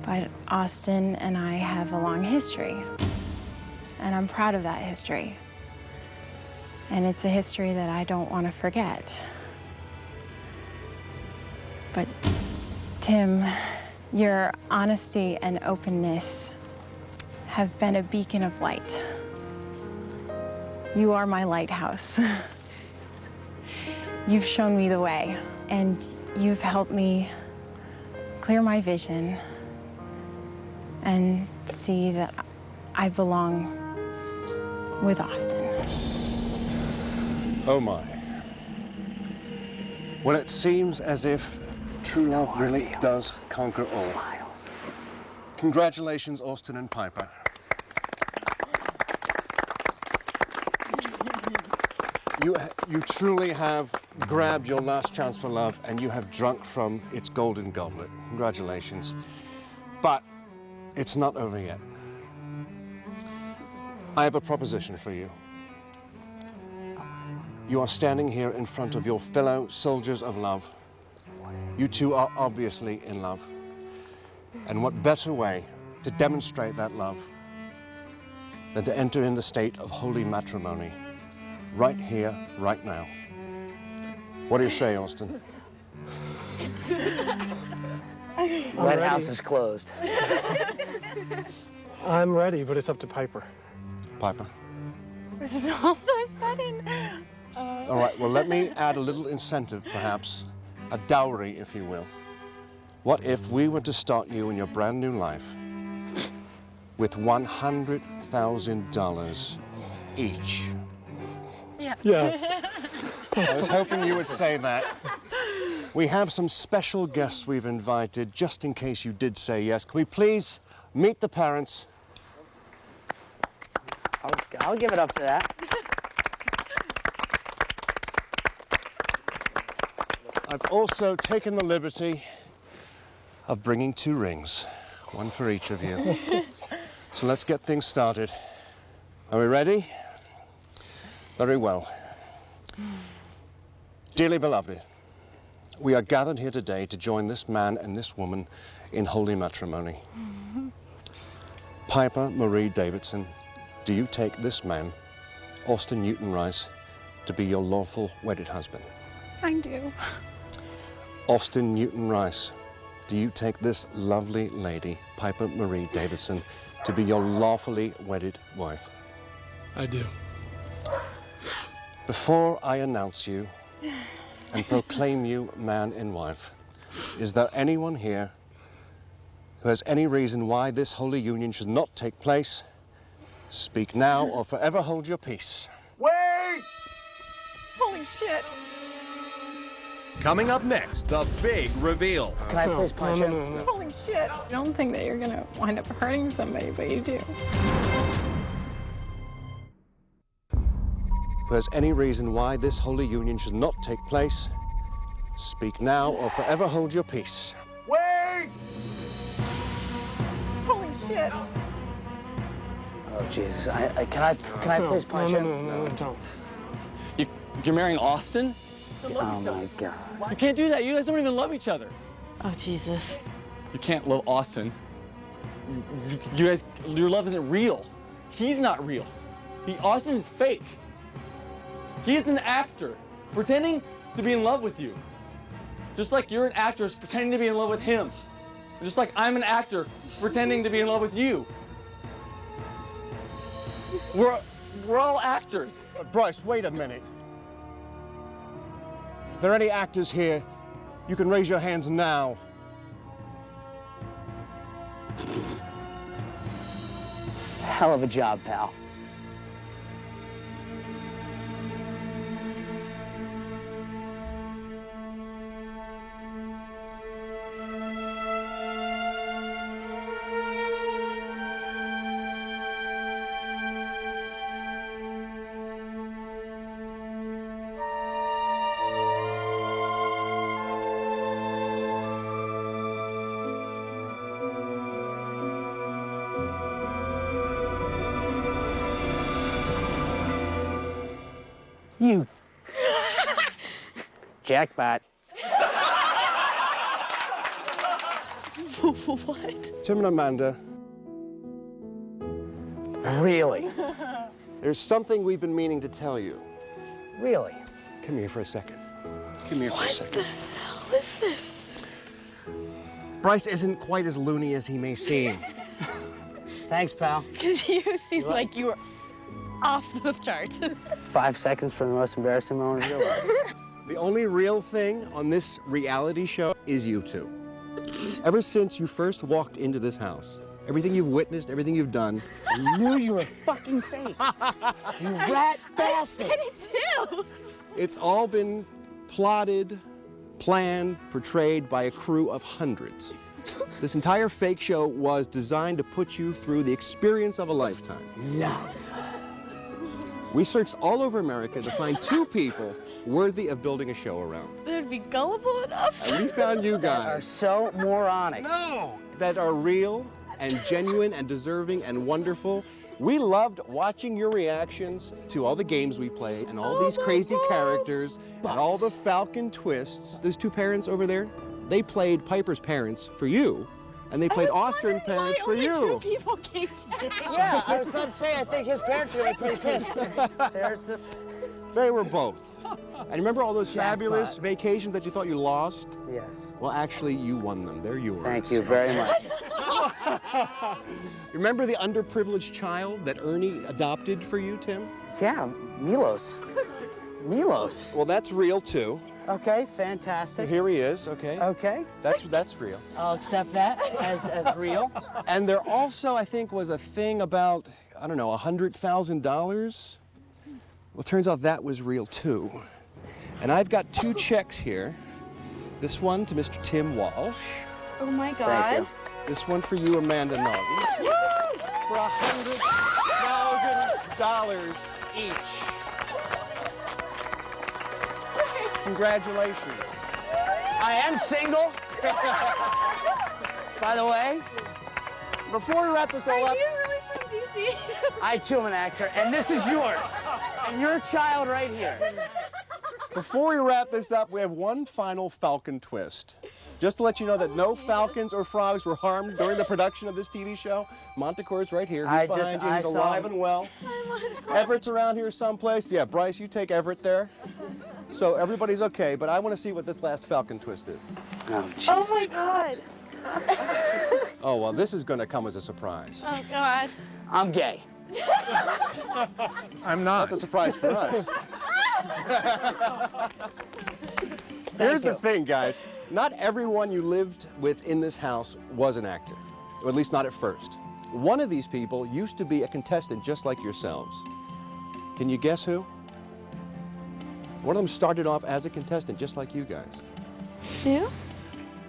But Austin and I have a long history, and I'm proud of that history. And it's a history that I don't want to forget. But Tim, your honesty and openness have been a beacon of light. You are my lighthouse. You've shown me the way, and you've helped me clear my vision and see that I belong with Austin. Oh my. Well, it seems as if true love really does conquer all. Congratulations, Austin and Piper. You truly have grabbed your last chance for love and you have drunk from its golden goblet. Congratulations. But it's not over yet. I have a proposition for you. You are standing here in front of your fellow soldiers of love. You two are obviously in love. And what better way to demonstrate that love than to enter in the state of holy matrimony, right here, right now. What do you say, Austin? That house is closed. I'm ready, but it's up to Piper. Piper? This is all so sudden. All right, well, let me add a little incentive, perhaps, a dowry, if you will. What if we were to start you in your brand new life with $100,000 each? Yes. Yes. I was hoping you would say that. We have some special guests we've invited, just in case you did say yes. Can we please meet the parents? I'll give it up to that. I've also taken the liberty of bringing 2 rings, one for each of you. So let's get things started. Are we ready? Very well. Dearly beloved, we are gathered here today to join this man and this woman in holy matrimony. Piper Marie Davidson, do you take this man, Austin Newton Rice, to be your lawful wedded husband? I do. Austin Newton Rice, do you take this lovely lady, Piper Marie Davidson, to be your lawfully wedded wife? I do. Before I announce you and proclaim you man and wife, is there anyone here who has any reason why this holy union should not take place? Speak now or forever hold your peace. Wait! Holy shit. Coming up next, the big reveal. Can I please punch him? No. Holy shit. I don't think that you're gonna wind up hurting somebody, but you do. Who has any reason why this holy union should not take place? Speak now or forever hold your peace. Wait! Holy shit. Oh, Jesus. Can I please punch him? No, don't. You're marrying Austin? Oh, my God. You can't do that. You guys don't even love each other. Oh, Jesus. You can't love Austin. You guys, your love isn't real. He's not real. Austin is fake. He is an actor pretending to be in love with you. Just like you're an actress pretending to be in love with him. Just like I'm an actor pretending to be in love with you. We're all actors. Bryce, wait a minute. If there are any actors here, you can raise your hands now. Hell of a job, pal. You. Jackpot. What? Tim and Amanda, Really? there's something we've been meaning to tell you. Really? Come here for a second. Come here for a second. What is this? Bryce isn't quite as loony as he may seem. Thanks, pal. Because you seem like you were off the charts. 5 seconds for the most embarrassing moment of your life. The only real thing on this reality show is you two. Ever since you first walked into this house, everything you've witnessed, everything you've done, I knew you were fucking fake. You rat bastard. I said it too. it's all been plotted, planned, portrayed by a crew of hundreds. This entire fake show was designed to put you through the experience of a lifetime. Love. We searched all over America to find 2 people worthy of building a show around. They'd be gullible enough. And we found you Are guys. so moronic. No! That are real and genuine and deserving and wonderful. We loved watching your reactions to all the games we played and all these crazy characters and all the Falcon twists. Those 2 parents over there, they played Piper's parents for you, and they played Austin's parents for you. Only 2 people came today. Yeah, I was about to say, I think his parents are gonna be pretty pissed. There's the... They were both. And remember all those fabulous Jackpot. vacations that you thought you lost? Yes. Well, actually, you won them. They're yours. Thank you very much. Remember the underprivileged child that Ernie adopted for you, Tim? Yeah, Milos. Milos. Well, that's real, too. Okay, fantastic. Here he is, okay? Okay. That's real. I'll accept that as real. And there also, I think, was a thing about, I don't know, $100,000. Well, turns out that was real, too. And I've got 2 checks here. This one to Mr. Tim Walsh. Oh my God. Thank you. This one for you, Amanda Naughton. For $100,000 each. Congratulations. I am single. By the way, Before we wrap this all Are up, you really from DC? I too am an actor, and this is yours. And your child right here. before we wrap this up, we have one final Falcon twist. Just to let you know that no falcons or frogs were harmed during the production of this TV show. Montecore's right here. He's behind you. He's alive and well. Everett's around here someplace. Yeah, Bryce, you take Everett there. So everybody's okay, but I want to see what this last Falcon twist is. Oh, Jesus. Oh my God. Oh, well, this is going to come as a surprise. Oh God. I'm gay. I'm not. That's a surprise for us. Here's the thing, guys. Not everyone you lived with in this house was an actor, or at least not at first. One of these people used to be a contestant just like yourselves. Can you guess who? One of them started off as a contestant just like you guys. You?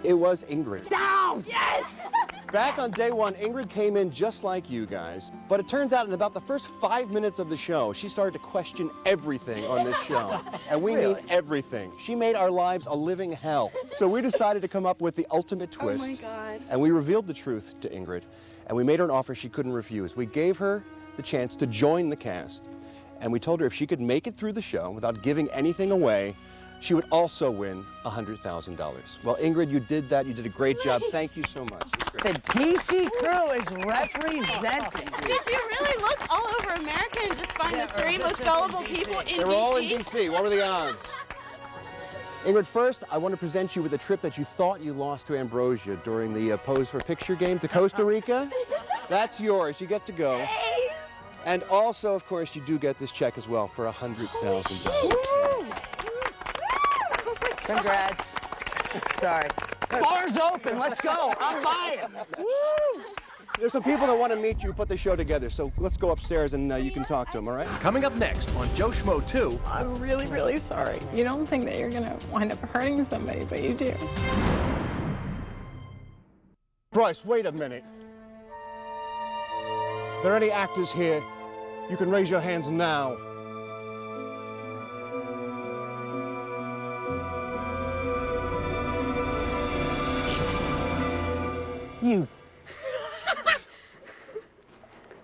It was Ingrid. Down! Yes! Back on day 1, Ingrid came in just like you guys, but it turns out in about the first 5 minutes of the show, she started to question everything on this show. And we mean everything. She made our lives a living hell. So we decided to come up with the ultimate twist. Oh my God. And we revealed the truth to Ingrid, and we made her an offer she couldn't refuse. We gave her the chance to join the cast, and we told her if she could make it through the show without giving anything away, she would also win $100,000. Well, Ingrid, you did that. You did a great job. Thank you so much. The DC crew is representing. Did you really look all over America and just find the 3 most gullible people in They were DC? all in D.C. What were the odds? Ingrid, first, I want to present you with a trip that you thought you lost to Ambrosia during the Pose for Picture game to Costa Rica. That's yours. You get to go. And also, of course, you do get this check as well for $100,000. Congrats. Sorry. Bar's open. Let's go. I'm buying. There's some people that want to meet you, put the show together, so let's go upstairs and you can talk to them, all right? Coming up next on Joe Schmo 2. I'm really, really sorry. You don't think that you're gonna wind up hurting somebody, but you do. Bryce, wait a minute. If there are any actors here, you can raise your hands now. You.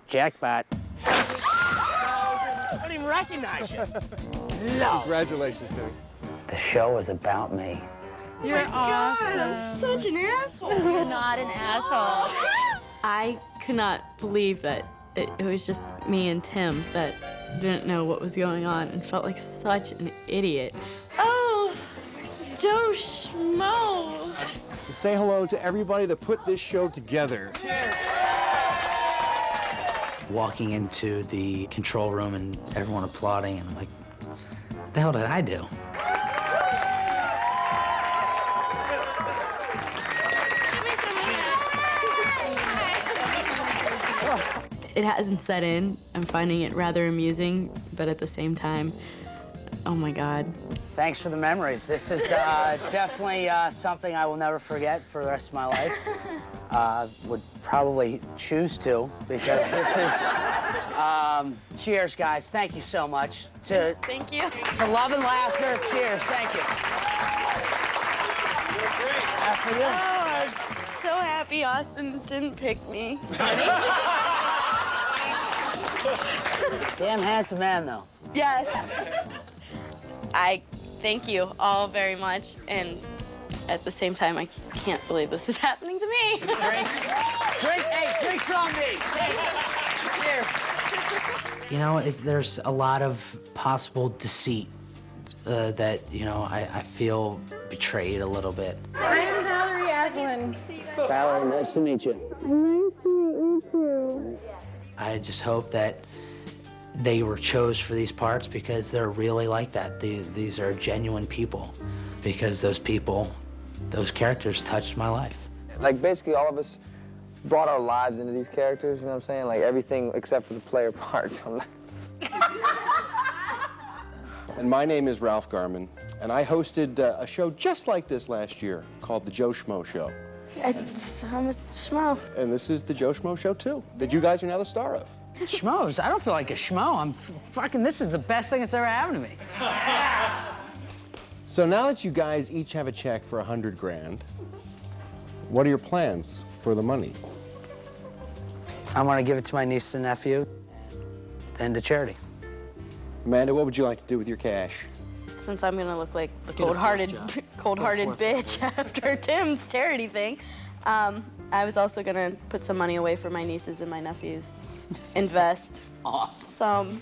Jackpot. I don't even recognize you. No. Congratulations, Timmy. The show is about me. You're awesome. God, I'm such an asshole. You're not an asshole. I could not believe that it was just me and Tim that didn't know what was going on and felt like such an idiot. Oh, Joe Schmo. Say hello to everybody that put this show together. Walking into the control room and everyone applauding, and I'm like, what the hell did I do? It hasn't set in. I'm finding it rather amusing, but at the same time, oh my God. Thanks for the memories. This is definitely something I will never forget for the rest of my life. Would probably choose to, because this is, cheers, guys. Thank you so much. Thank you. To love and laughter, cheers. Thank you. After you. Oh, I'm so happy Austin didn't pick me. Damn handsome man, though. Yes. I thank you all very much, and at the same time, I can't believe this is happening to me. Drinks. Drinks on me. Cheers. You know, there's a lot of possible deceit that, you know, I feel betrayed a little bit. I'm Valerie Aslan. Valerie, nice to meet you. Nice to meet you too. I just hope that they were chose for these parts because they're really like that. These are genuine people, because those people, those characters touched my life. Like, basically all of us brought our lives into these characters, you know what I'm saying? Like, everything except for the player part. And my name is Ralph Garman, and I hosted a show just like this last year called The Joe Schmo Show. I'm a schmo. And this is The Joe Schmo Show, too, that you guys are now the star of. Schmoes? I don't feel like a schmo. I'm fucking, this is the best thing that's ever happened to me. So now that you guys each have a check for $100 grand, what are your plans for the money? I'm gonna give it to my niece and nephew and to charity. Amanda, what would you like to do with your cash? Since I'm gonna look like the Get a cold-hearted fourth bitch after Tim's charity thing, I was also gonna put some money away for my nieces and my nephews. Invest. Awesome. Some.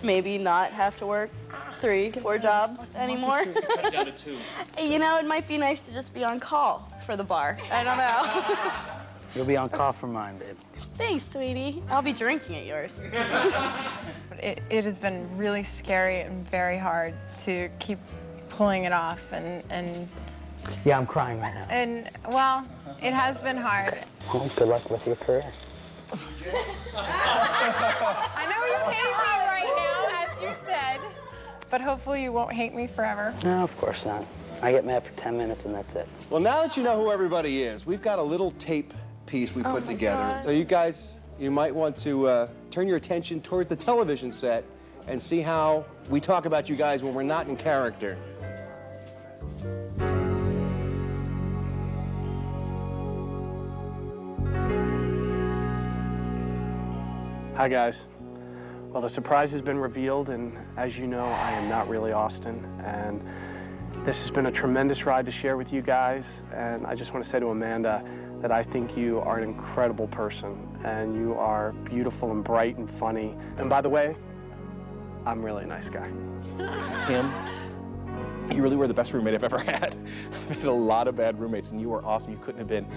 Maybe not have to work 3, 4 jobs anymore. Cut down to 2. You know, it might be nice to just be on call for the bar. I don't know. You'll be on call for mine, babe. Thanks, sweetie. I'll be drinking at yours. It has been really scary and very hard to keep pulling it off, and Yeah, I'm crying right now. Well, it has been hard. Well, good luck with your career. I know you hate me right now, as you said, but hopefully you won't hate me forever. No, of course not. I get mad for 10 minutes and that's it. Well, now that you know who everybody is, we've got a little tape piece we put together. God. So you guys, you might want to turn your attention towards the television set and see how we talk about you guys when we're not in character. Hi, guys. Well, the surprise has been revealed, and as you know, I am not really Austin, and this has been a tremendous ride to share with you guys, and I just want to say to Amanda that I think you are an incredible person, and you are beautiful and bright and funny. And by the way, I'm really a nice guy. Tim, you really were the best roommate I've ever had. I've had a lot of bad roommates, and you were awesome. You couldn't have been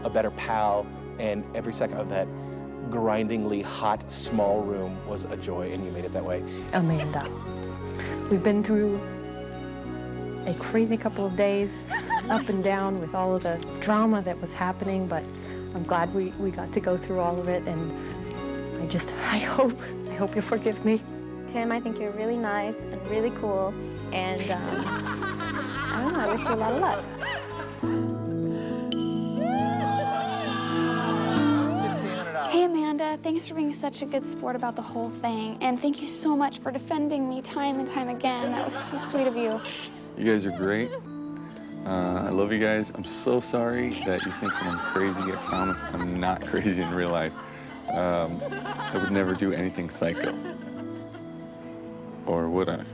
a better pal, and every second of that grindingly hot, small room was a joy, and you made it that way. Amanda, we've been through a crazy couple of days, up and down with all of the drama that was happening, but I'm glad we got to go through all of it, and I hope you forgive me. Tim, I think you're really nice and really cool, and I don't know, I wish you a lot of luck. Hey Amanda, thanks for being such a good sport about the whole thing, and thank you so much for defending me time and time again. That was so sweet of you. You guys are great. I love you guys. I'm so sorry that you think that I'm crazy. I promise I'm not crazy in real life. I would never do anything psycho. Or would I?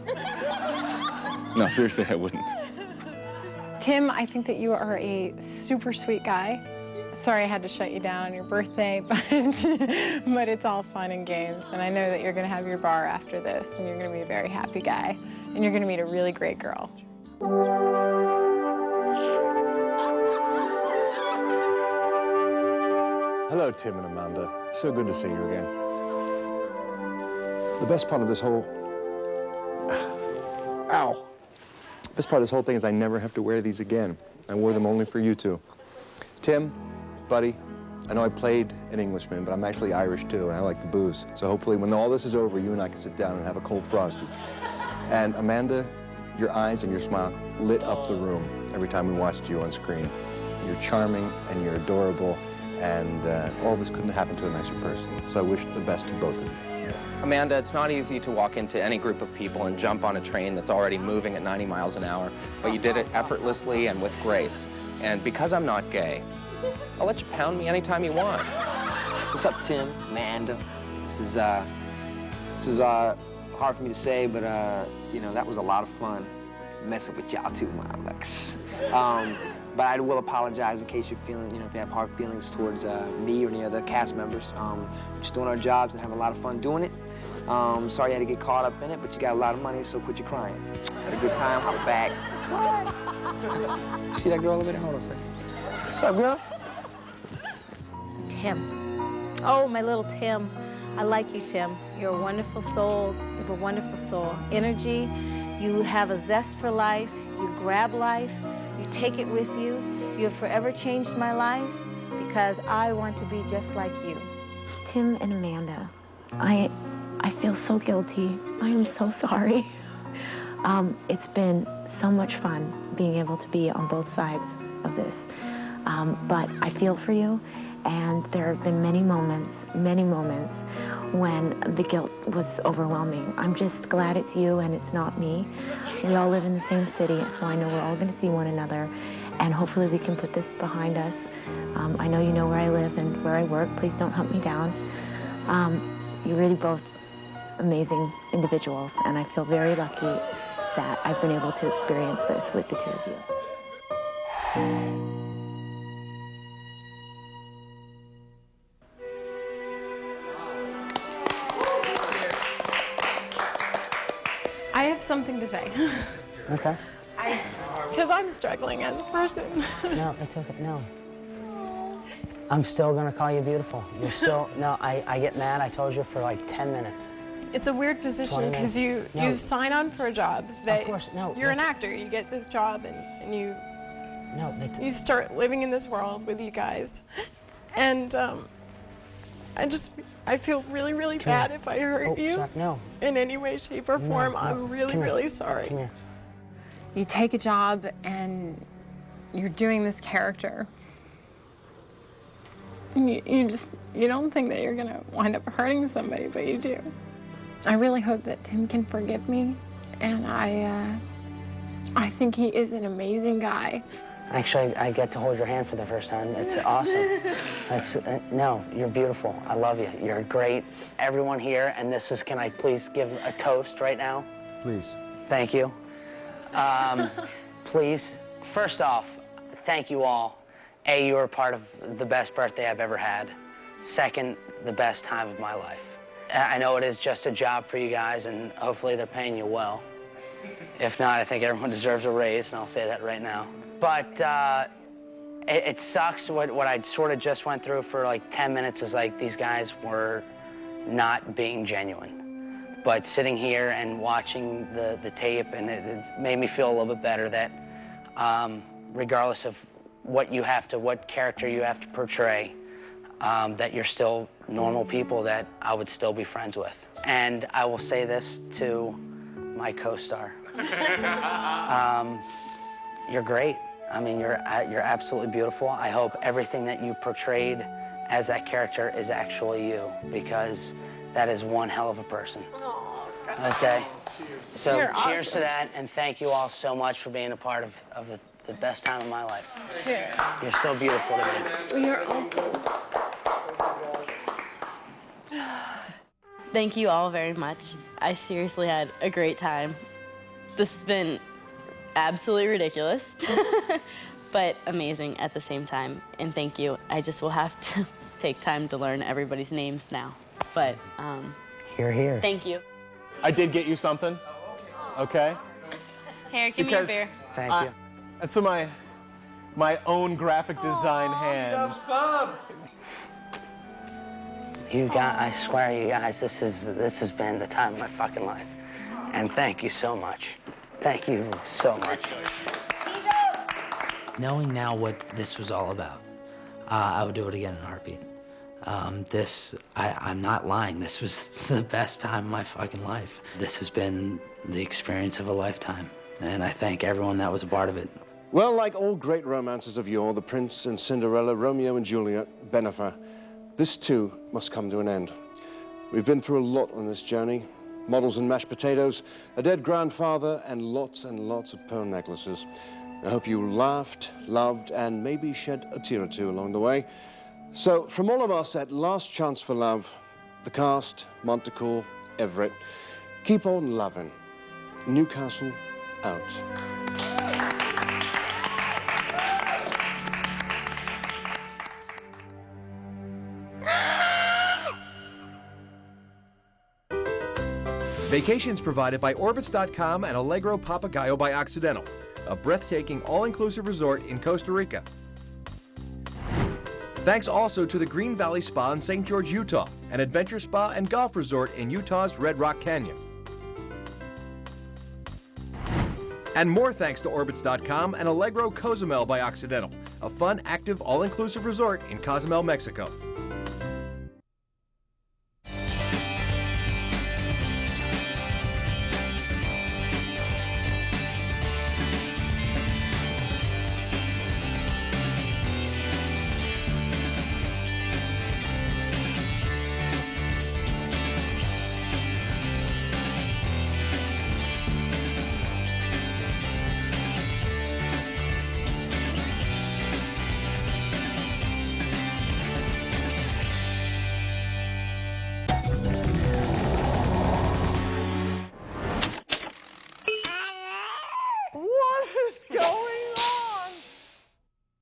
No, seriously, I wouldn't. Tim, I think that you are a super sweet guy, Sorry I had to shut you down on your birthday, but it's all fun and games. And I know that you're gonna have your bar after this, and you're gonna be a very happy guy, and you're gonna meet a really great girl. Hello, Tim and Amanda. So good to see you again. The best part of this whole... Ow! The best part of this whole thing is I never have to wear these again. I wore them only for you two. Tim, buddy, I know I played an Englishman, but I'm actually Irish too, and I like the booze. So hopefully when all this is over, you and I can sit down and have a cold frosty. And Amanda, your eyes and your smile lit up the room every time we watched you on screen. You're charming and you're adorable, and all this couldn't happen to a nicer person. So I wish the best to both of you. Amanda, it's not easy to walk into any group of people and jump on a train that's already moving at 90 miles an hour, but you did it effortlessly and with grace. And because I'm not gay, I'll let you pound me anytime you want. What's up, Tim, Amanda? This is hard for me to say, but you know, that was a lot of fun messing with y'all too, my Alex. But I will apologize in case you're feeling, if you have hard feelings towards me or any other cast members. We're just doing our jobs and having a lot of fun doing it. Sorry you had to get caught up in it, but you got a lot of money, so quit your crying. Had a good time, we're back. See that girl over there? Hold on a second. What's up, girl? Tim. Oh, my little Tim. I like you, Tim. You're a wonderful soul. You have a wonderful soul. Energy. You have a zest for life. You grab life. You take it with you. You have forever changed my life because I want to be just like you. Tim and Amanda, I feel so guilty. I am so sorry. It's been so much fun being able to be on both sides of this. But I feel for you, and there have been many moments when the guilt was overwhelming. I'm just glad it's you and it's not me. We all live in the same city, so I know we're all gonna see one another, and hopefully we can put this behind us. I know you know where I live and where I work. Please don't hunt me down. You're really both amazing individuals, and I feel very lucky that I've been able to experience this with the two of you. I have something to say. Okay. Because I'm struggling as a person. No, it's okay. No. I'm still gonna call you beautiful. You're still, no, I get mad. I told you for like 10 minutes. It's a weird position because you sign on for a job that you're an actor. You get this job and you start living in this world with you guys. And I feel really, really bad if I hurt you. Sorry, no. In any way, shape, or form. I'm really, really sorry. Come here. You take a job and you're doing this character. And you don't think that you're gonna wind up hurting somebody, but you do. I really hope that Tim can forgive me, and I think he is an amazing guy. Actually, I get to hold your hand for the first time. That's awesome. No, you're beautiful. I love you. You're great. Everyone here, and this is, can I please give a toast right now? Please. Thank you. Please, first off, thank you all. A, you were part of the best birthday I've ever had. Second, the best time of my life. I know it is just a job for you guys, and hopefully they're paying you well. If not, I think everyone deserves a raise, and I'll say that right now. But it sucks what I sort of just went through for like 10 minutes is like these guys were not being genuine. But sitting here and watching the tape, and it made me feel a little bit better that regardless of what character you have to portray, that you're still normal people that I would still be friends with. And I will say this to my co-star. You're great. I mean, you're absolutely beautiful. I hope everything that you portrayed as that character is actually you, because that is one hell of a person. Okay? So You're cheers awesome. to that, and thank you all so much for being a part of the best time of my life. Cheers. You're so beautiful to me. You're awesome. Thank you all very much. I seriously had a great time. This has been absolutely ridiculous. but amazing at the same time. And thank you. I just will have to take time to learn everybody's names now. But Here, here. thank you. I did get you something. Okay? Here, give me a beer. Thank you. That's in my own graphic design hands. I swear, you guys, this has been the time of my fucking life. And thank you so much. Thank you so much. Knowing now what this was all about, I would do it again in a heartbeat. I'm not lying. This was the best time of my fucking life. This has been the experience of a lifetime. And I thank everyone that was a part of it. Well, like all great romances of yore, the Prince and Cinderella, Romeo and Juliet, Bennifer, this too must come to an end. We've been through a lot on this journey. Models and mashed potatoes, a dead grandfather, and lots of pearl necklaces. I hope you laughed, loved, and maybe shed a tear or two along the way. So, from all of us at Last Chance for Love, the cast, Montecourt, Everett, keep on loving. Newcastle out. Vacations provided by Orbitz.com and Allegro Papagayo by Occidental, a breathtaking all-inclusive resort in Costa Rica. Thanks also to the Green Valley Spa in St. George, Utah, an adventure spa and golf resort in Utah's Red Rock Canyon. And more thanks to Orbitz.com and Allegro Cozumel by Occidental, a fun, active, all-inclusive resort in Cozumel, Mexico.